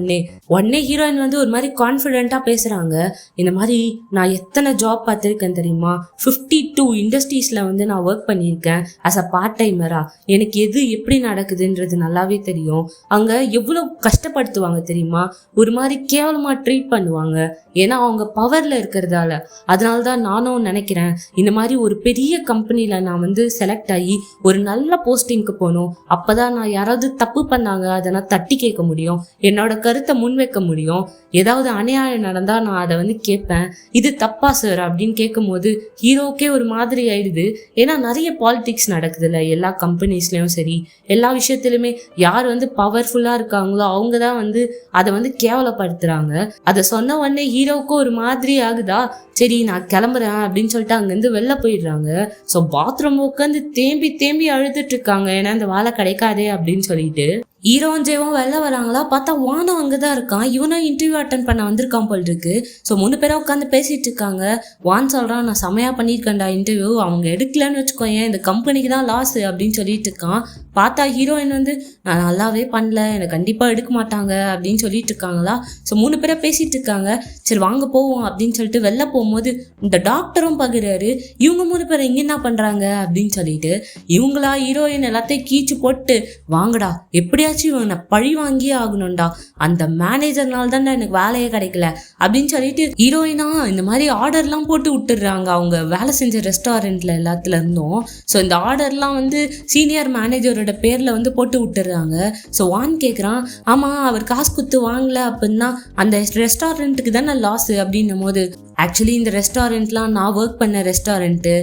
உடனே ஹீரோயின் வந்து ஒரு மாதிரி கான்ஃபிடென்ட்டாக பேசுகிறாங்க. இந்த மாதிரி நான் எத்தனை ஜாப் பார்த்துருக்கேன் தெரியுமா, 52 இண்டஸ்ட்ரீஸில் வந்து நான் ஒர்க் பண்ணியிருக்கேன் ஆஸ் அ பார்ட் டைமரா. எனக்கு எது எப்படி நடக்குதுன்றது நல்லாவே தெரியும். அங்கே எவ்வளோ கஷ்டப்படுத்துவாங்க தெரியுமா, ஒரு மாதிரி கேவலமாக ட்ரீட் பண்ணுவாங்க, ஏன்னா அவங்க பவரில் இருக்கிறதால. அதனால தான் நானும் நினைக்கிறேன் இந்த மாதிரி ஒரு பெரிய கம்பெனியில் நான் வந்து செலக்ட் ஆகி ஒரு நல்ல போஸ்டிங்க்கு போகணும். அப்போ தான் நான் யாராவது தப்பு பண்ணாங்க அதை நான் தட்டி கேட்க முடியும், என்னோட கருத்தை முன்வைக்க முடியும். ஏதாவது அநியாயம் நடந்தால் நான் அதை வந்து கேட்பேன், இது தப்பா சார் அப்படின்னு கேட்கும்போது ஹீரோக்கே ஒரு மாதிரி ஆயிடுது. ஏன்னா நிறைய பாலிடிக்ஸ் நடக்குதுல்ல எல்லா கம்பெனிஸ்லேயும் சரி, எல்லா விஷயத்துலையுமே யார் வந்து பவர்ஃபுல்லாக இருக்காங்களோ அவங்க தான் வந்து அதை வந்து கேவலப்படுத்துகிறாங்க. அதை சொன்ன உடனே ஹீரோவுக்கும் ஒரு மாதிரி ஆகுதா. சரி நான் கிளம்புறேன் அப்படின்னு சொல்லிட்டு அங்கேருந்து வெளில போயிடுறாங்க. ஸோ பாத்ரூம் உட்காந்து தேம்பி அழுதுட்டு இருக்காங்க, ஏன்னா இந்த வேலை கிடைக்காதே அப்படின்னு சொல்லிட்டு. ஹீரோவும் ஜெயவும் வெளில வராங்களா, பார்த்தா வானம் அங்கே தான் இருக்கான். இவனும் இன்டர்வியூ அட்டன் பண்ண வந்திருக்கான் போல் இருக்கு. ஸோ 3 பேரும் உட்காந்து பேசிட்டு இருக்காங்க. வான் சொல்கிறான், நான் செமையாக பண்ணியிருக்கேன்டா இன்டர்வியூ, அவங்க எடுக்கலன்னு வச்சுக்கோயேன் இந்த கம்பெனிக்கு தான் லாஸ் அப்படின்னு சொல்லிட்டு இருக்கான். பார்த்தா ஹீரோயின் வந்து நான் நல்லாவே பண்ணல, எனக்கு கண்டிப்பாக எடுக்க மாட்டாங்க அப்படின்னு சொல்லிட்டு இருக்காங்களா. ஸோ 3 பேரை பேசிட்டு இருக்காங்க. சரி வாங்க போவோம் அப்படின்னு சொல்லிட்டு வெளில போகும்போது இந்த டாக்டரும் பகுறாரு, இவங்க 3 பேரை இங்கே என்ன பண்ணுறாங்க அப்படின்னு சொல்லிட்டு. இவங்களா ஹீரோயின் எல்லாத்தையும் கீச்சு போட்டு, வாங்கடா எப்படியாச்சும் இவனை பழி வாங்கியே ஆகணும்டா, அந்த மேனேஜர்னால தான் எனக்கு வேலையே கிடைக்கல அப்படின்னு சொல்லிட்டு ஹீரோயினா இந்த மாதிரி ஆர்டர்லாம் போட்டு விட்டுடுறாங்க அவங்க வேலை செஞ்ச ரெஸ்டாரண்ட்ல எல்லாத்துல இருந்தும். ஸோ இந்த ஆர்டர்லாம் வந்து சீனியர் மேனேஜரோட பேர்ல வந்து போட்டு விட்டுடுறாங்க. ஸோ வான் கேட்குறான், ஆமா அவர் காசு கொடுத்து வாங்கல அப்படின்னா அந்த ரெஸ்டாரண்ட்டுக்கு தானே லாஸ் அப்படின்னும் போது, ஆக்சுவலி இந்த ரெஸ்டாரண்ட்லாம் நான் ஒர்க் பண்ண ரெஸ்டாரண்ட்டு,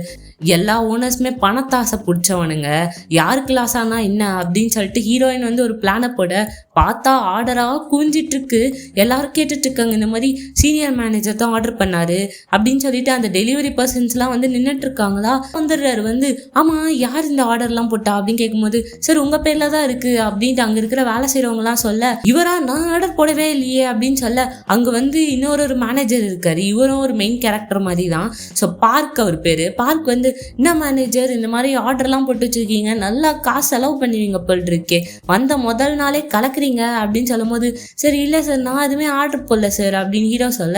எல்லா ஓனர்ஸுமே பணத்தாசை பிடிச்சவனுங்க, யாருக்கு லாஸ் ஆனா என்ன அப்படின்னு சொல்லிட்டு ஹீரோயின் வந்து ஒரு பிளானை போட பார்த்தா ஆர்டராக குவிஞ்சிட்டு இருக்கு. எல்லாரும் கேட்டுட்டு இருக்காங்க, இந்த மாதிரி சீனியர் மேனேஜர் தான் ஆர்டர் பண்ணாரு அப்படின்னு சொல்லிட்டு. அந்த டெலிவரி பர்சன்ஸ்லாம் வந்து நின்றுட்டு இருக்காங்களா. வந்துடுறாரு வந்து, ஆமாம் யார் இந்த ஆர்டர்லாம் போட்டா அப்படின்னு கேட்கும்போது, சார் உங்கள் பேரில் தான் இருக்கு அப்படின்ட்டு அங்கே இருக்கிற வேலை செய்கிறவங்களாம் சொல்ல, இவரா நான் ஆர்டர் போடவே இல்லையே அப்படின்னு சொல்ல, அங்கே வந்து இன்னொரு மேனேஜர் இருக்காரு, இவரும் ஒரு மெயின் கேரக்டர் மாதிரி தான். ஸோ பார்க் அவர் பேர். பார்க் வந்து, என்ன மேனேஜர் இந்த மாதிரி ஆர்டர்லாம் போட்டு வச்சுருக்கீங்க, நல்லா காசு செலவு பண்ணுவீங்க போல் இருக்கே, வந்த முதல் நாளே கலக்குறீங்க அப்படின்னு சொல்லும் போது, சரி இல்லை சார் நான் எதுவுமே ஆர்டர் போடல சார் அப்படின்னு ஹீரோ சொல்ல,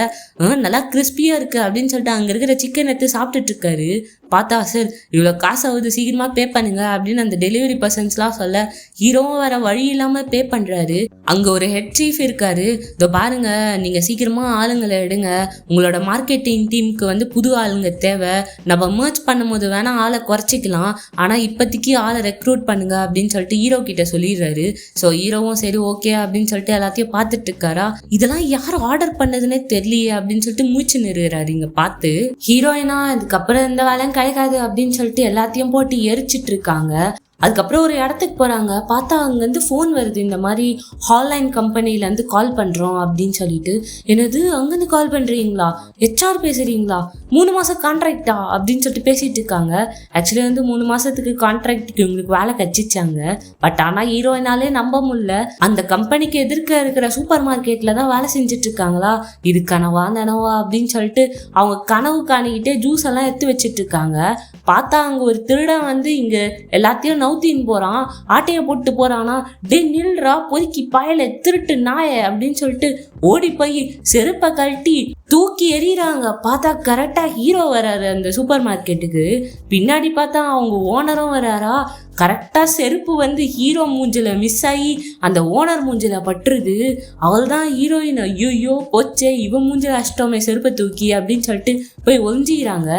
நல்லா கிறிஸ்பியாக இருக்குது அப்படின்னு சொல்லிட்டு அங்கே இருக்கிற சிக்கன் எடுத்து சாப்பிட்டுட்டு இருக்காரு. பார்த்தா சார் இவ்வளோ காசு ஆகுது சீக்கிரமாக பே பண்ணுங்க அப்படின்னு அந்த டெலிவரி பர்சன்ஸ்லாம் சொல்ல, ஹீரோவும் வேற வழி இல்லாமல் பே பண்ணுறாரு. அங்கே ஒரு ஹெட் சீஃப் இருக்காரு, இதோ பாருங்க நீங்கள் சீக்கிரமாக ஆளுங்களை எடுங்க, உங்களோட மார்க்கெட்டிங் டீமுக்கு வந்து புது ஆளுங்க தேவை, நம்ம மர்ச் பண்ணும்போது வேணால் ஆளை குறைச்சிக்கலாம், ஆனால் இப்போதைக்கு ஆளை ரெக்ரூட் பண்ணுங்க அப்படின்னு சொல்லிட்டு ஹீரோ கிட்ட சொல்லிடுறாரு. ஸோ ஹீரோவும் சரி ஓகே அப்படின்னு சொல்லிட்டு எல்லாத்தையும் பார்த்துட்டு இருக்காரா. இதெல்லாம் யார் ஆர்டர் பண்ணதுன்னே தெரியலையே அப்படின்னு சொல்லிட்டு மூச்சு நிறுறாரு இங்கே பார்த்து. ஹீரோயினா இதுக்கப்புறம் இந்த வேலையும் கிடைக்காது அப்படின்னு சொல்லிட்டு எல்லாத்தையும் போட்டு எரிச்சிட்டு இருக்காங்க. அதுக்கப்புறம் ஒரு இடத்துக்கு போகிறாங்க. பார்த்தா அங்கேருந்து ஃபோன் வருது, இந்த மாதிரி ஹால்லைன் கம்பெனிலேருந்து கால் பண்ணுறோம் அப்படின்னு சொல்லிட்டு. என்னது அங்கேருந்து கால் பண்ணுறீங்களா, ஹெச்ஆர் பேசுகிறீங்களா, 3 மாதம் கான்ட்ராக்டா அப்படின்னு சொல்லிட்டு பேசிகிட்டு இருக்காங்க. ஆக்சுவலி வந்து 3 மாதத்துக்கு கான்ட்ராக்டுக்கு இவங்களுக்கு வேலை கச்சிச்சாங்க. பட் ஆனால் ஹீரோயினாலே நம்ப முடியல, அந்த கம்பெனிக்கு எதிர்க்க இருக்கிற சூப்பர் மார்க்கெட்டில் தான் வேலை செஞ்சுட்டு இருக்காங்களா. இது கனவா நனவா அப்படின்னு சொல்லிட்டு அவங்க கனவு காணிக்கிட்டே ஜூஸ் எல்லாம் எடுத்து வச்சுட்டு இருக்காங்க. பார்த்தா அங்கே ஒரு திருடன் வந்து இங்கே எல்லாத்தையும் நவுத்தின்னு போகிறான், ஆட்டையை போட்டு போகிறானா. டே நில்றா பொறுக்கி பாயல திருட்டு நாய அப்படின்னு சொல்லிட்டு ஓடி போய் செருப்பை கழட்டி தூக்கி எறிகிறாங்க. பார்த்தா கரெக்டா ஹீரோ வராரு அந்த சூப்பர் மார்க்கெட்டுக்கு. பின்னாடி பார்த்தா அவங்க ஓனரும் வராரா. கரெக்டா செருப்பு வந்து ஹீரோ மூஞ்சில மிஸ் ஆகி அந்த ஓனர் மூஞ்சில பட்டுருது. அவள் தான் ஹீரோயின். ஐயோ போச்சே, இவன் மூஞ்சில அஷ்டமே செருப்பை தூக்கி அப்படின்னு சொல்லிட்டு போய் ஒழிஞ்சிக்கிறாங்க.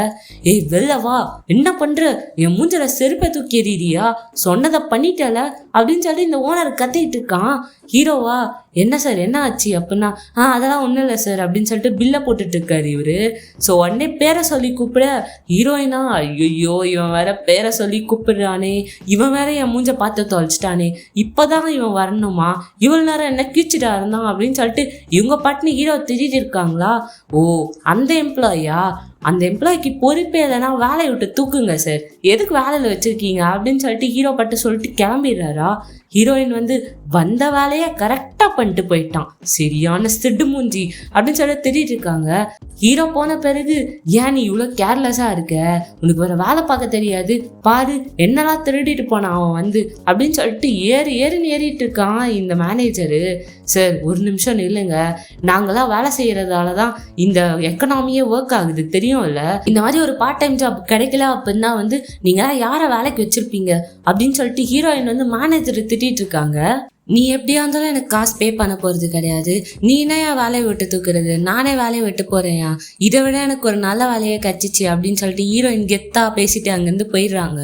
ஏய் வெள்ளவா, என்ன பண்ற, என் மூஞ்சில செருப்பை தூக்கி எறியா, சொன்னதை பண்ணிட்டல அப்படின்னு சொல்லி இந்த ஓனர் கத்திட்டு இருக்கான். ஹீரோவா, என்ன சார் என்ன ஆச்சு அப்படின்னா, அதெல்லாம் ஒன்றும் இல்லை சார் அப்படின்னு சொல்லிட்டு பில்லை போட்டுட்டு இருக்காரு இவரு. ஸோ உடனே பேரை சொல்லி கூப்பிட ஹீரோயினா, ஐயோ இவன் வேற பேரை சொல்லி கூப்பிடுறானே, இவன் வேற என் மூஞ்ச பார்த்து தொலைச்சிட்டானே, இப்போதான் இவன் வரணுமா, இவ்வளோ நேரம் என்ன கிழிச்சிட்டா இருந்தான் அப்படின்னு சொல்லிட்டு இவங்க பாட்டுன்னு ஹீரோ திடீர் இருக்காங்களா. ஓ அந்த எம்ப்ளாயா, அந்த எம்ப்ளாய்க்கு பொறுப்பே இல்லைனா வேலையை விட்டு தூக்குங்க சார், எதுக்கு வேலையில் வச்சுருக்கீங்க அப்படின்னு சொல்லிட்டு ஹீரோ பட்டு சொல்லிட்டு கிளம்பிடுறாரா. ஹீரோயின் வந்து வந்த வேலையை கரெக்டாக பண்ணிட்டு போயிட்டான், சரியான சிட்டு மூஞ்சி அப்படின்னு சொல்லி திட்டிட்டு இருக்காங்க. ஹீரோ போன பிறகு, ஏன் நீ இவ்வளோ கேர்லெஸ்ஸாக இருக்க, உனக்கு வேற வேலை பார்க்க தெரியாது பாரு, என்னெல்லாம் திருடிட்டு போனான் அவன் வந்து அப்படின்னு சொல்லிட்டு ஏறுன்னு ஏறிட்டு இருக்கான் இந்த மேனேஜரு. சார் ஒரு நிமிஷம் நில்லுங்க, நாங்களாம் வேலை செய்யறதால தான் இந்த எக்கனாமியே ஒர்க் ஆகுது தெரியும்ல, இந்த மாதிரி ஒரு பார்ட் டைம் ஜாப் கிடைக்கல அப்படின்னா வந்து நீங்களாம் யாரை வேலைக்கு வச்சிருப்பீங்க அப்படின்னு சொல்லிட்டு ஹீரோயின் வந்து மேனேஜரை திட்டிட்டு இருக்காங்க. நீ எப்படியா இருந்தாலும் எனக்கு காசு பே பண்ண போகிறது கிடையாது, நீ என்ன என் வேலையை விட்டு தூக்குறது, நானே வேலையை விட்டு போகிறேன், இதை விட எனக்கு ஒரு நல்ல வேலையை கச்சிச்சு அப்படின்னு சொல்லிட்டு ஹீரோயின் கெத்தா பேசிட்டு அங்கேருந்து போயிடுறாங்க.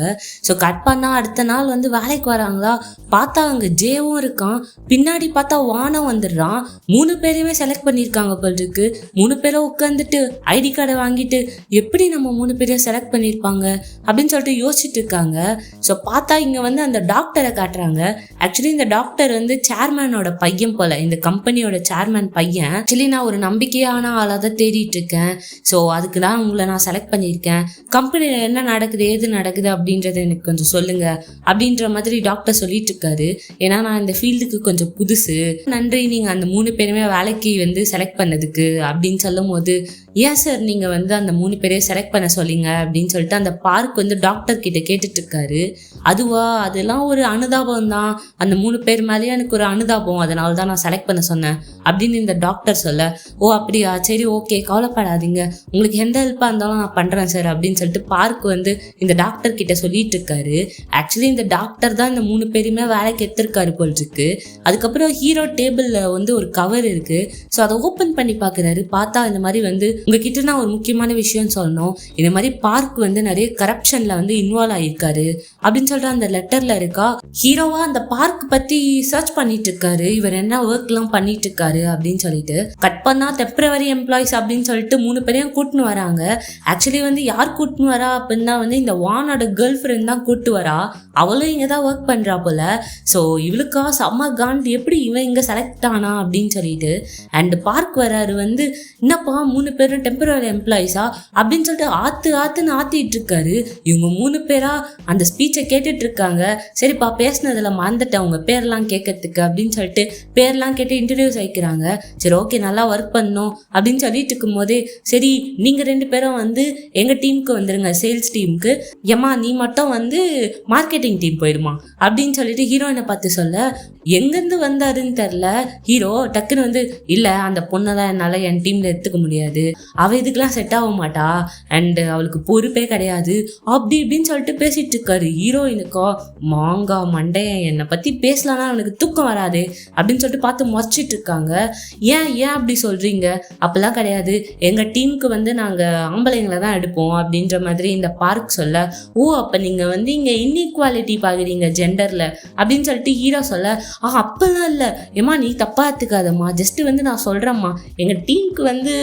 ஸோ கட் பண்ணால் அடுத்த நாள் வந்து வேலைக்கு வராங்களா, பார்த்தா அங்கே ஜேவும் இருக்கான், பின்னாடி பார்த்தா வானம் வந்துடுறான். 3 பேரையுமே செலக்ட் பண்ணியிருக்காங்க போல் இருக்கு. 3 பேரும் உட்காந்துட்டு ஐடி கார்டை வாங்கிட்டு எப்படி நம்ம 3 பேரையும் செலக்ட் பண்ணியிருப்பாங்க அப்படின்னு சொல்லிட்டு யோசிச்சுட்டு இருக்காங்க. ஸோ பார்த்தா இங்கே வந்து அந்த டாக்டரை காட்டுறாங்க. ஆக்சுவலி இந்த டாக்டர் வந்து சேர்மேனோட பையன் போல, இந்த கம்பெனியோட சேர்மேன் பையன். ஆக்சுவலி நான் ஒரு நம்பிக்கையான ஆளாக தான் தேடிட்டு இருக்கேன், ஸோ அதுக்கு தான் உங்களை நான் செலக்ட் பண்ணியிருக்கேன், கம்பெனியில் என்ன நடக்குது ஏது நடக்குது அப்படின்றத எனக்கு கொஞ்சம் சொல்லுங்க அப்படின்ற மாதிரி டாக்டர் சொல்லிட்டு இருக்காரு. ஏன்னா நான் இந்த ஃபீல்டுக்கு கொஞ்சம் புதுசு, நன்றி நீங்கள் அந்த 3 பேருமே வேலைக்கு வந்து செலக்ட் பண்ணதுக்கு அப்படின்னு சொல்லும் போது, ஏன் சார் நீங்கள் வந்து அந்த 3 பேரையும் செலக்ட் பண்ண சொல்லிங்க அப்படின்னு சொல்லிட்டு அந்த பார்க் வந்து டாக்டர் கிட்ட கேட்டுட்டு இருக்காரு. அதுவா, அதெல்லாம் ஒரு அனுதாபம் தான், அந்த 3 பேர் மேலேயும் எனக்கு ஒரு அனுதாபம், அதனால தான் நான் செலக்ட் பண்ண சொன்னேன் அப்படின்னு இந்த டாக்டர் சொல்ல, ஓ அப்படியா, சரி ஓகே கவலைப்படாதீங்க, உங்களுக்கு எந்த ஹெல்ப்பாக இருந்தாலும் நான் பண்ணுறேன் சார் அப்படின்னு சொல்லிட்டு பார்க் வந்து இந்த டாக்டர் கிட்ட சொல்லிட்டு இருக்காரு. ஆக்சுவலி இந்த டாக்டர் தான் இந்த 3 பேருமே வேலைக்கு எடுத்திருக்காரு போல் இருக்கு. அதுக்கப்புறம் ஹீரோ டேபிளில் வந்து ஒரு கவர் இருக்கு, ஸோ அதை ஓப்பன் பண்ணி பார்க்குறாரு. பார்த்தா இந்த மாதிரி வந்து உங்ககிட்ட நான் ஒரு முக்கியமான விஷயம் சொல்லணும், இந்த மாதிரி பார்க் வந்து நிறைய கரப்ஷன்ல வந்து இன்வால்வ் ஆயிருக்காரு அப்படின்னு சொல்ற அந்த லெட்டர்ல இருக்கா. ஹீரோவா அந்த பார்க் பத்தி சர்ச் பண்ணிட்டு இருக்காரு, இவர் என்ன ஒர்க் எல்லாம் பண்ணிட்டு இருக்காரு அப்படின்னு சொல்லிட்டு. கட் பண்ணா டெம்பரவரி எம்ப்ளாயிஸ் அப்படின்னு சொல்லிட்டு 3 பேரையும் கூட்டின்னு வராங்க. ஆக்சுவலி வந்து யார் கூட்டின்னு வரா அப்படின்னா வந்து இந்த வானோட கேர்ள் ஃப்ரெண்ட் தான் கூட்டு வரா, அவளும் இங்க தான் ஒர்க் பண்றா போல. ஸோ இவளுக்கா செம்ம காண்ட், எப்படி இவன் இங்க செலக்ட் ஆனா அப்படின்னு சொல்லிட்டு. அண்ட் பார்க் வராரு வந்து, என்னப்பா 3 பேரும் டெம்பரரி எம்ப்ளாயிஸா அப்படின்னு சொல்லிட்டு ஆத்துன்னு ஆத்திட்டு இருக்காரு. இவங்க 3 பேரா அந்த ஸ்பீச்சை கேட்டுட்டு இருக்காங்க. சரிப்பா பேசினதுல மறந்துட்டேன் உங்க பேர்லாம் கேட்கறதுக்கு அப்படின்னு சொல்லிட்டு பேர்லாம் கேட்டு இன்ட்ரடியூஸ் ஆகிக்கிறாங்க. சரி ஓகே நல்லா ஒர்க் பண்ணணும் அப்படின்னு சொல்லிட்டு இருக்கும் போதே, சரி நீங்க 2 பேரும் வந்து எங்க டீமுக்கு வந்துருங்க, சேல்ஸ் டீமுக்கு, ஏமா நீ மட்டும் வந்து மார்க்கெட்டிங் டீம் போயிடுமா அப்படின்னு சொல்லிட்டு ஹீரோயினை பார்த்து சொல்ல, எங்கேருந்து வந்தாருன்னு தெரில. ஹீரோ டக்குன்னு வந்து, இல்லை அந்த பொண்ணெல்லாம் என்னால் என் டீமில் எடுத்துக்க முடியாது, அவள் இதுக்கெல்லாம் செட் ஆக மாட்டா அண்டு அவளுக்கு பொறுப்பே கிடையாது அப்படி இப்படின்னு சொல்லிட்டு பேசிட்டு இருக்காரு. ஹீரோயினுக்கோ மாங்கா மண்டையன், என்னை பற்றி பேசலான்னா அவனுக்கு தூக்கம் வராது அப்படின்னு சொல்லிட்டு பார்த்து முறைச்சிட்டு இருக்காங்க. ஏன் அப்படி சொல்கிறீங்க, அப்போல்லாம் கிடையாது, எங்கள் டீமுக்கு வந்து நாங்கள் ஆம்பளைங்களை தான் எடுப்போம் அப்படின்ற மாதிரி இந்த பார்க் சொல்ல, ஓ அப்போ நீங்கள் வந்து இங்கே இன்இக்வாலிட்டி பார்க்குறீங்க ஜெண்டரில் அப்படின்னு சொல்லிட்டு ஹீரோ சொல்ல, அப்பெல்லாம் இல்லை ஏமா நீ தப்பா எடுத்துக்காதம்மா, ஜஸ்ட் வந்து நான் சொல்கிறேம்மா, எங்கள் டீமுக்கு வந்து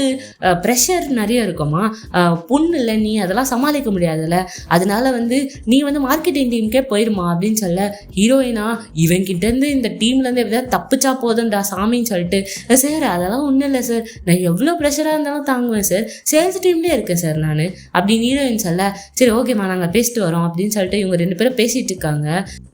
ப்ரெஷர் நிறைய இருக்குமா, பொண்ணு இல்லை நீ அதெல்லாம் சமாளிக்க முடியாதுல்ல, அதனால வந்து நீ வந்து மார்க்கெட்டிங் டீமுக்கே போயிடுமா அப்படின்னு சொல்ல, ஹீரோயினா இவன்கிட்டேருந்து இந்த டீம்லேருந்து எப்படியாவது தப்பிச்சா போதும்டா சாமின்னு சொல்லிட்டு, சார் அதெல்லாம் ஒன்றும் இல்லை சார், நான் எவ்வளோ ப்ரெஷராக இருந்தாலும் தாங்குவேன் சார், சேல்ஸ் டீம்லேயே இருக்கேன் சார் நான் அப்படின்னு ஹீரோயின் சொல்ல, சரி ஓகேம்மா நாங்கள் பேசிட்டு வரோம் அப்படின்னு சொல்லிட்டு இவங்க 2 பேரும் பேசிகிட்டு இருக்காங்க.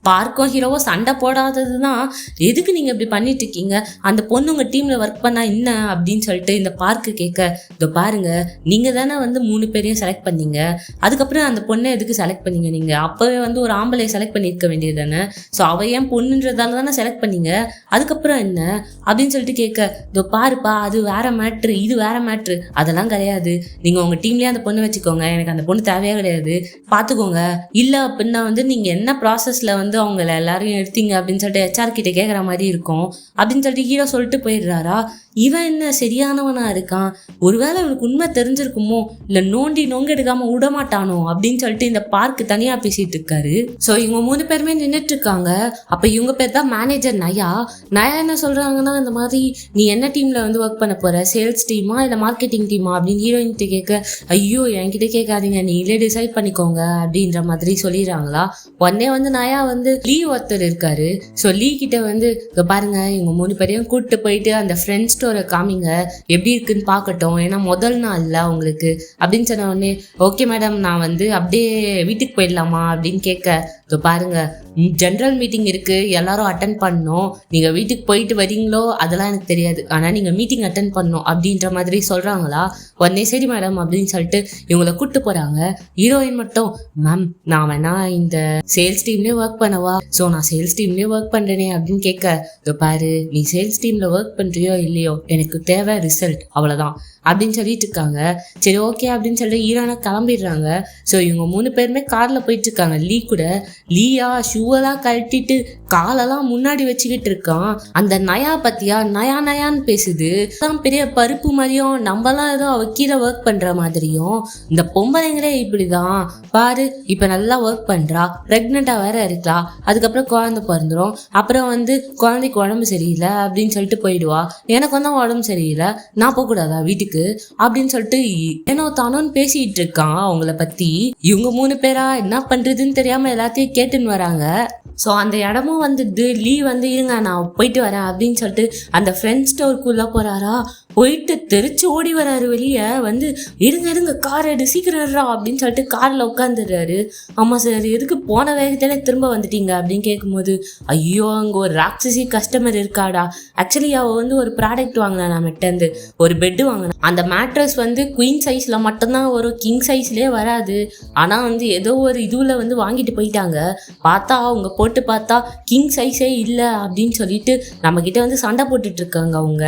பார்க்கும் ஹீரோவோ சண்டை போடாதது தான், எதுக்கு நீங்கள் இப்படி பண்ணிட்டு இருக்கீங்க, அந்த பொண்ணு உங்கள் டீமில் ஒர்க் பண்ணா என்ன அப்படின்னு சொல்லிட்டு இந்த பார்க்கு கேட்க, இதோ பாருங்க நீங்கள் தானே வந்து 3 பேரையும் செலக்ட் பண்ணீங்க, அதுக்கப்புறம் அந்த பொண்ணை எதுக்கு செலக்ட் பண்ணீங்க, நீங்கள் அப்போவே வந்து ஒரு ஆம்பளையை செலக்ட் பண்ணியிருக்க வேண்டியது தானே, ஸோ அவள் ஏன் பொண்ணுன்றதால தானே தானே செலக்ட் பண்ணீங்க, அதுக்கப்புறம் என்ன அப்படின்னு சொல்லிட்டு கேட்க, இதோ பாருப்பா அது வேற மேட்ரு, இது வேற மேட்ரு, அதெல்லாம் கிடையாது. நீங்க உங்க டீம்லயே அந்த பொண்ணு வச்சுக்கோங்க, எனக்கு அந்த பொண்ணு தேவையே கிடையாது, பாத்துக்கோங்க. இல்ல அப்படின்னா வந்து நீங்க என்ன ப்ராசஸ்ல வந்து அவங்கள எல்லாரும் எடுத்தீங்க அப்படின்னு சொல்லிட்டு HR கிட்ட கேட்குற மாதிரி இருக்கும் அப்படின்னு சொல்லிட்டு ஹீரோ சொல்லிட்டு போயிடுறாரா. இவன் என்ன சரியானவனா இருக்கான், ஒருவேளை இவனுக்கு உண்மை தெரிஞ்சிருக்குமோ, இல்ல நோண்டி நொங்க எடுக்காம விடமாட்டானோ அப்படின்னு சொல்லிட்டு இந்த பார்க்கு தனியா பேசிட்டு இருக்காரு. ஸோ இவங்க 3 பேருமே நின்றுட்டு இருக்காங்க. அப்ப இவங்க பேர் தான் மேனேஜர் நயா. நயா என்ன சொல்றாங்கன்னா, இந்த மாதிரி நீ என்ன டீம்ல வந்து ஒர்க் பண்ண போற, சேல்ஸ் டீமா இல்ல மார்க்கெட்டிங் டீமா அப்படின்னு ஹீரோயின் கேட்க, ஐயோ என்கிட்ட கேட்காதீங்க, நீங்களே டிசைட் பண்ணிக்கோங்க அப்படின்ற மாதிரி சொல்லிடுறாங்களா. உடனே வந்து நயா வந்து லீ ஒருத்தர் இருக்காரு. ஸோ லீ கிட்ட வந்து பாருங்க இவங்க 3 பேரையும் கூப்பிட்டு போயிட்டு அந்த ஃப்ரெண்ட்ஸ் ஸ்டோரை காமிங்க, எப்படி இருக்குன்னு பார்க்கட்டும், ஏன்னா முதல் நாள் இல்லை உங்களுக்கு அப்படின்னு சொன்ன உடனே, ஓகே மேடம் நான் வந்து அப்படியே வீட்டுக்கு போயிடலாமா அப்படின்னு கேட்க, பாருங்க ஜென்ரல் மீட்டிங் இருக்கு, எல்லாரும் அட்டன் பண்ணணும், நீங்க வீட்டுக்கு போயிட்டு வரீங்களோ அதெல்லாம் எனக்கு தெரியாது, ஆனா நீங்க மீட்டிங் அட்டன் பண்ணணும் அப்படின்ற மாதிரி சொல்றாங்களா. உடனே சரி மேடம் அப்படின்னு சொல்லிட்டு இவங்களை கூப்பிட்டு போறாங்க. ஹீரோயின் மட்டும், மேம் நான் வேணா இந்த சேல்ஸ் டீம்லயே ஒர்க் பண்ணவா, ஸோ நான் சேல்ஸ் டீம்லயே ஒர்க் பண்றேனே அப்படின்னு கேட்க, பாரு நீ சேல்ஸ் டீம்ல ஒர்க் பண்றியோ இல்லையோ எனக்கு தேவை ரிசல்ட், அவ்வளவுதான் அப்படின்னு சொல்லிட்டு இருக்காங்க. சரி ஓகே அப்படின்னு சொல்லிட்டு ஹீரோனை கிளம்பிடுறாங்க. ஸோ இவங்க 3 பேருமே கார்ல போயிட்டு இருக்காங்க. லீ கூட, லீயா ஷூவெல்லாம் கழட்டிட்டு காலெல்லாம் முன்னாடி வச்சுக்கிட்டு இருக்கான். அந்த நயா பத்தியா நயா நயான்னு பேசுது, தான் பெரிய பருப்பு மாதிரியும் நம்மலாம் ஏதோ அவ கீழே ஒர்க் பண்ற மாதிரியும். இந்த பொம்பளைங்களே இப்படிதான் பாரு, இப்ப நல்லா ஒர்க் பண்றா, பிரெக்னெண்டா வேற இருக்கா, அதுக்கப்புறம் குழந்தை பிறந்துரும், அப்புறம் வந்து குழந்தைக்கு உடம்பு சரியில்லை அப்படின்னு சொல்லிட்டு போயிடுவா, எனக்கு வந்து உடம்பு சரியில்லை நான் போக கூடாதா வீட்டுக்கு அப்படின்னு சொல்லிட்டு ஏனோ தானோன்னு பேசிட்டு இருக்கான் அவங்கள பத்தி. இவங்க 3 பேரா என்ன பண்றதுன்னு தெரியாம எல்லாத்தையும் கேட்டுன்னு வராங்க. ஸோ அந்த இடமும் வந்துட்டு லீ வந்து இருங்க நான் போயிட்டு வரேன் அப்படின்னு சொல்லிட்டு அந்த ஃப்ரெண்ட் ஸ்டோருக்குள்ள போறாரா. போயிட்டு தெரிச்சு ஓடி வராரு வெளியே வந்து, இருங்க கார் எடு சீக்கிரம்ரா அப்படின்னு சொல்லிட்டு கார்ல உட்காந்துடுறாரு. ஆமா சார் எதுக்கு போன வேகத்திலே திரும்ப வந்துட்டீங்க அப்படின்னு கேட்கும்போது, ஐயோ அங்க ஒரு ராட்சசி கஸ்டமர் இருக்காடா, ஆக்சுவலி அவ வந்து ஒரு ப்ராடக்ட் வாங்கினா நம்மகிட்ட இருந்து ஒரு பெட்டு வாங்கினா, அந்த மேட்ரஸ் வந்து குயின் சைஸ்ல மட்டும்தான் வரும், கிங் சைஸ்லயே வராது, ஆனா வந்து ஏதோ ஒரு இதுல வந்து வாங்கிட்டு போயிட்டாங்க, பார்த்தா அவங்க போட்டு பார்த்தா கிங் சைஸே இல்லை அப்படின்னு சொல்லிட்டு நம்ம கிட்ட வந்து சண்டை போட்டுட்டு இருக்காங்க அவங்க,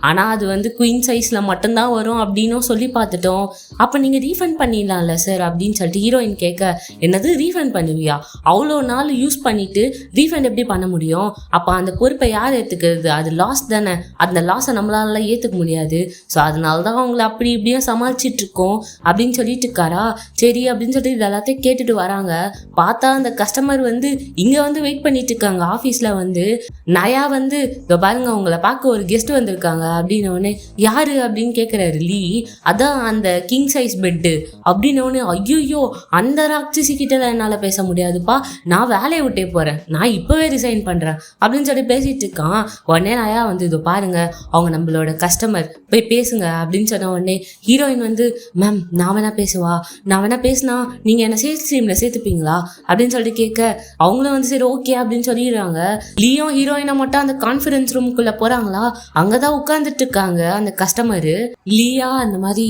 ஆனா அது வந்து குயின் சைஸ்ல மட்டும்தான் வரும் அப்படின்னும் சொல்லி பார்த்துட்டோம், அப்ப நீங்க ரீஃபண்ட் பண்ணிடலாம்ல சார் அப்படின்னு சொல்லிட்டு ஹீரோயின் கேட்க, என்னது ரீஃபண்ட் பண்ணுவியா, அவ்வளோ நாள் யூஸ் பண்ணிட்டு ரீஃபண்ட் எப்படி பண்ண முடியும், அப்ப அந்த பொறுப்பை யார் ஏத்துக்கிறது, அது லாஸ் தானே, அந்த லாஸை நம்மளால ஏத்துக்க முடியாது, ஸோ அதனாலதான் அவங்கள அப்படி இப்படியும் சமாளிச்சிட்டு இருக்கோம் அப்படின்னு சொல்லிட்டு இருக்காரா. சரி அப்படின்னு சொல்லிட்டு இது எல்லாத்தையும் கேட்டுட்டு வராங்க. பார்த்தா அந்த கஸ்டமர் வந்து இங்க வந்து வெயிட் பண்ணிட்டு இருக்காங்க ஆபீஸ்ல வந்து. நயா வந்து பாருங்க உங்களை பார்க்க ஒரு கெஸ்ட் வந்திருக்காங்க அப்படின்னு, யாரு அப்படின்னு கேட்கிறாரு லீ. அதான் அந்த கிங் சைஸ் பெட்டு அப்படின்னு. ஐயோ அந்த ராட்சசி கிட்ட என்னால பேச முடியாதுப்பா, நான் வேலையை விட்டே போறேன், நான் இப்பவே ரிசைன் பண்றேன் அப்படின்னு சொல்லி பேசிட்டு இருக்கான். உடனே நயா வந்து இதோ பாருங்க அவங்க நம்மளோட கஸ்டமர், போய் பேசுங்க அப்படின்னு சொன்ன உடனே ஹீரோயின் வந்து, மேம் நான் வேணா பேசுவா, நான் வேணா பேசினா நீங்க என்ன சேல்ஸ் டீம்ல சேர்த்துப்பீங்களா அப்படின்னு சொல்லிட்டு கேட்க, அவங்களும் வந்து சரி ஓகே அப்படின்னு சொல்லிடுறாங்க. லீயும் ஹீரோயினை மட்டும் அந்த கான்ஃபரன்ஸ் ரூமுக்குள்ள போறாங்களா. அங்கதான் உட்கார்ந்துட்டு இருக்காங்க அந்த கஸ்டமரு. லீயா அந்த மாதிரி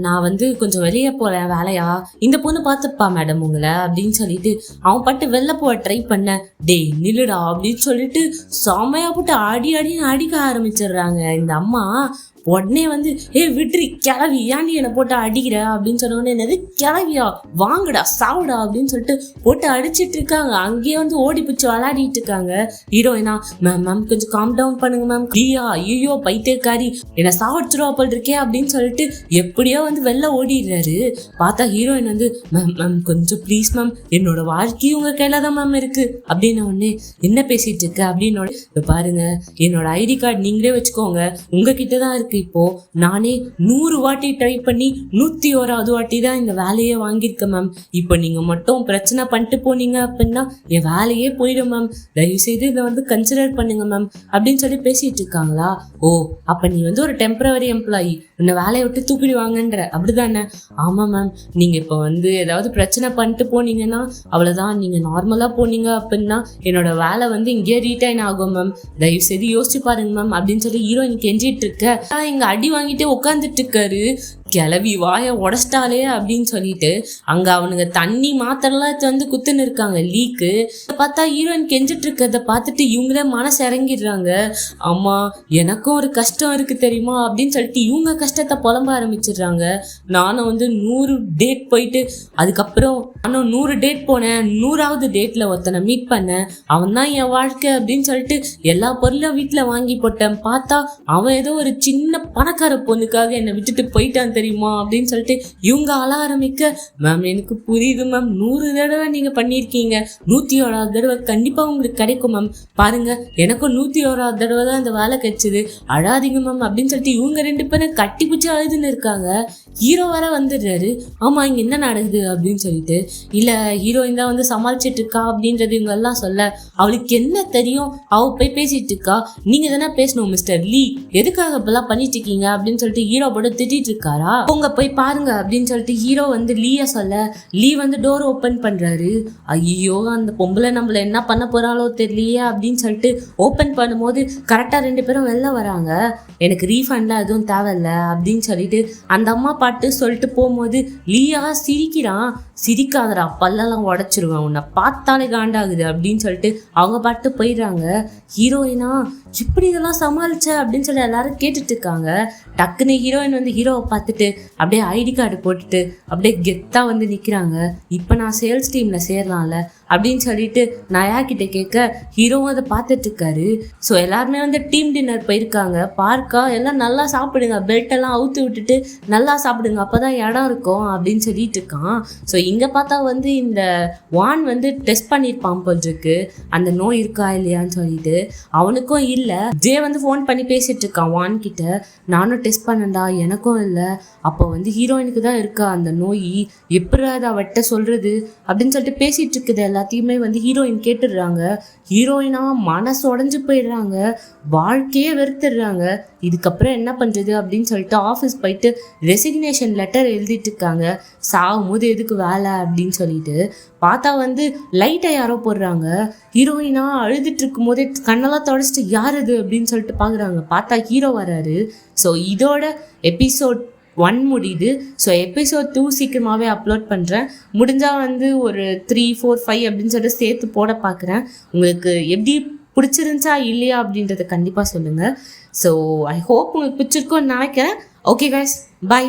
நான் வந்து கொஞ்சம் வெளியே போறேன் வேலையா, இந்த பொண்ணு பார்த்துப்பா மேடம் உங்களை அப்படின்னு சொல்லிட்டு அவன் பட்டு வெளில போக ட்ரை பண்ண, டேய் நில்லுடா அப்படின்னு சொல்லிட்டு செமையா போட்டு அடின்னு அடிக்க ஆரம்பிச்சிடுறாங்க இந்த அம்மா. உடனே வந்து விட்ரி கிளவி ஏன்டி என்னை போட்டு அடிக்கிற அப்படின்னு சொன்ன உடனே, என்னது கிளவியா, வாங்கடா சாவுடா அப்படின்னு சொல்லிட்டு போட்டு அடிச்சிட்டு இருக்காங்க. அங்கேயே வந்து ஓடி பிடிச்சி விளையாடிட்டு இருக்காங்க. ஹீரோயினா, மேம் கொஞ்சம் காம் டவுன் பண்ணுங்க மேம், லீயா ஐயோ பைத்தியக்காரி என்னை சாவடிச்சிருவா போல் இருக்கே அப்படின்னு சொல்லிட்டு எப்படியோ வந்து வெளில ஓடிடுறாரு. பார்த்தா ஹீரோயின் வந்து, மேம் கொஞ்சம் ப்ளீஸ் மேம், என்னோட வாழ்க்கையும் உங்க கையில தான் மேம் இருக்கு அப்படின்னு உடனே, என்ன பேசிட்டு இருக்க அப்படின்னு, பாருங்க என்னோட ஐடி கார்டு நீங்களே வச்சுக்கோங்க, உங்ககிட்ட தான் இருக்கு, இப்போ நானே 100 வாட்டி ட்ரை பண்ணி 101வது வாட்டி தான் இந்த வேலையே வாங்கியிருக்கேன் மேம், இப்போ நீங்க மட்டும் பிரச்சனை பண்ணிட்டு போனீங்க அப்படின்னா என் வேலையே போயிடும் மேம், தயவு செய்து இதை வந்து கன்சிடர் பண்ணுங்க மேம் அப்படின்னு சொல்லி பேசிட்டு இருக்காங்களா. ஓ அப்ப நீ வந்து ஒரு டெம்பரவரி எம்ப்ளாயி, உன்னை வேலையை விட்டு தூக்கிடுவாங்கன்ற அப்படிதானே. ஆமா மேம், நீங்க இப்போ வந்து ஏதாவது பிரச்சனை பண்ணிட்டு போனீங்கன்னா அவ்வளவுதான், நீங்க நார்மலா போனீங்க அப்படின்னா என்னோட வேலை வந்து இங்கேயே ரீடைன் ஆகும் மேம், தயவு செய்து யோசிச்சு பாருங்க மேம் அப்படின்னு சொல்லி ஹீரோயின் கெஞ்சிட்டு இருக்க. இங்க அடி வாங்கிட்டே உட்காந்துட்டு இருக்காரு. கிளவி வாயை உடச்சிட்டாலே அப்படின்னு சொல்லிட்டு அங்க அவனுங்க தண்ணி மாத்திரலாம் வந்து குத்துன்னு இருக்காங்க லீக்கு. பார்த்தா ஹீரோயின் கெஞ்சிட்டு இருக்கிறத பார்த்துட்டு இவங்களே மனசு இறங்கிடுறாங்க. ஆமா எனக்கும் ஒரு கஷ்டம் இருக்கு தெரியுமா அப்படின்னு சொல்லிட்டு இவங்க கஷ்டத்தை புலம்ப ஆரம்பிச்சிடுறாங்க. நானும் வந்து 100 டேட் போயிட்டு அதுக்கப்புறம் நானும் 100 டேட் போனேன். 100வது டேட்ல ஒருத்தனை மீட் பண்ணேன். அவன் தான் என் வாழ்க்கை அப்படின்னு சொல்லிட்டு எல்லா பொருளும் வீட்டுல வாங்கி போட்டேன். பார்த்தா அவன் ஏதோ ஒரு சின்ன பணக்கார பொண்ணுக்காக என்னை விட்டுட்டு போயிட்டான் தெரியுமா அப்படின்னு சொல்லிட்டு இவங்க அழ ஆரம்பிக்க, மேம் எனக்கு புரியுது மேம், 100 தடவை நீங்க பண்ணியிருக்கீங்க, 101வது தடவை கண்டிப்பா உங்களுக்கு கிடைக்கும் மேம். பாருங்க எனக்கும் 101வது தடவை தான் இந்த வேலை கிடைச்சது, அழாதீங்க மேம் அப்படின்னு சொல்லிட்டு இவங்க 2 பேரும் கட்டி பிடிச்சி அழுதுன்னு இருக்காங்க. ஹீரோ வர வந்துடுறாரு. ஆமா இங்க என்ன நடக்குது அப்படின்னு சொல்லிட்டு, இல்ல ஹீரோயின் தான் வந்து சமாளிச்சிட்டு இருக்கா அப்படின்றது இவங்க எல்லாம் சொல்ல, அவளுக்கு என்ன தெரியும், அவ போய் பேசிட்டு இருக்கா, நீங்க தானே பேசணும் மிஸ்டர் லீ, எதுக்காக இப்பெல்லாம் பண்ணிட்டு இருக்கீங்க அப்படின்னு சொல்லிட்டு ஹீரோ போட்டு திட்டிட்டு இருக்காரா. உங்க போய் பாருங்க அப்படின்னு சொல்லிட்டு ஹீரோ வந்து லீய சொல்ல, லீ வந்து டோர் ஓப்பன் பண்றாரு. ஐயோ அந்த பொம்பளை நம்மள என்ன பண்ண போறாளோ தெரியலையே அப்படின்னு சொல்லிட்டு ஓப்பன் பண்ணும்போது கரெக்டா 2 பேரும் வெளில வராங்க. எனக்கு ரீஃபண்ட்லாம் எதுவும் தேவையில்ல அப்படின்னு சொல்லிட்டு அந்த அம்மா பாட்டு சொல்லிட்டு போகும்போது லீயா சிரிக்கிறான். சிரிக்காதடா பல்லெல்லாம் உடச்சிருவேன், உன்னை பார்த்தாலே காண்டாகுது அப்படின்னு சொல்லிட்டு அவங்க பாட்டு போயிடுறாங்க. ஹீரோயினா இப்படி இதெல்லாம் சமாளிச்ச அப்படின்னு சொல்லி எல்லாரும் கேட்டுட்டு இருக்காங்க. டக்குன்னு ஹீரோயின் வந்து ஹீரோவை பார்த்துட்டு அப்படியே ஐடி கார்டு போட்டுட்டு அப்படியே கெத்தாக வந்து நிற்கிறாங்க. இப்போ நான் சேல்ஸ் டீமில் சேரலாம்ல அப்படின்னு சொல்லிட்டு நயா கிட்ட கேட்க ஹீரோவும் அதை பார்த்துட்டு இருக்காரு. ஸோ எல்லாருமே வந்து டீம் டின்னர் போயிருக்காங்க. பார்க்கா எல்லாம் நல்லா சாப்பிடுங்க, பெல்ட்டெல்லாம் அவுத்து விட்டுட்டு நல்லா சாப்பிடுங்க, அப்போ தான் இடம் இருக்கும் அப்படின்னு சொல்லிட்டு இருக்கான். ஸோ இங்கே பார்த்தா வந்து இந்த வான் வந்து டெஸ்ட் பண்ணியிருப்பான் போல்ருக்கு அந்த நோய் இருக்கா இல்லையான்னு சொல்லிட்டு. அவனுக்கும் இல்லை. ஜே வந்து ஃபோன் பண்ணி பேசிட்டு இருக்கான் வான் கிட்ட, நானும் டெஸ்ட் பண்ணண்டா எனக்கும் இல்லை, அப்போ வந்து ஹீரோயினுக்கு தான் இருக்கா அந்த நோய், எப்படி அதை அவட்ட சொல்றது அப்படின்னு சொல்லிட்டு பேசிட்டு இருக்குது. எல்லாத்தையுமே வந்து ஹீரோயின் கேட்டுடுறாங்க. ஹீரோயினா மனசு உடஞ்சு போயிடுறாங்க, வாழ்க்கையே வெறுத்துடுறாங்க. இதுக்கப்புறம் என்ன பண்றது அப்படின்னு சொல்லிட்டு ஆஃபீஸ் போயிட்டு ரெசிக்னேஷன் லெட்டர் எழுதிட்டு இருக்காங்க. சாகும் போது எதுக்கு வேலை அப்படின்னு சொல்லிட்டு. பார்த்தா வந்து லைட்டை யாரோ போடுறாங்க. ஹீரோயினா அழுதுட்டு இருக்கும் போதே கண்ணெல்லாம் தொடச்சிட்டு யார் இது அப்படின்னு சொல்லிட்டு பார்க்குறாங்க. பார்த்தா ஹீரோ வராரு. ஸோ இதோட எபிசோட் 1 முடியுது. ஸோ எபிசோட் 2 சீக்கிரமாகவே அப்லோட் பண்ணுறேன். முடிஞ்சால் வந்து ஒரு 3, 4, 5 அப்படின்னு சொல்லிட்டு சேர்த்து போட பார்க்குறேன். உங்களுக்கு எப்படி பிடிச்சிருந்துச்சா இல்லையா அப்படின்றத கண்டிப்பாக சொல்லுங்கள். ஸோ ஐ ஹோப் உங்களுக்கு பிடிச்சிருக்கும்னு நினைக்கிறேன். Okay guys, by.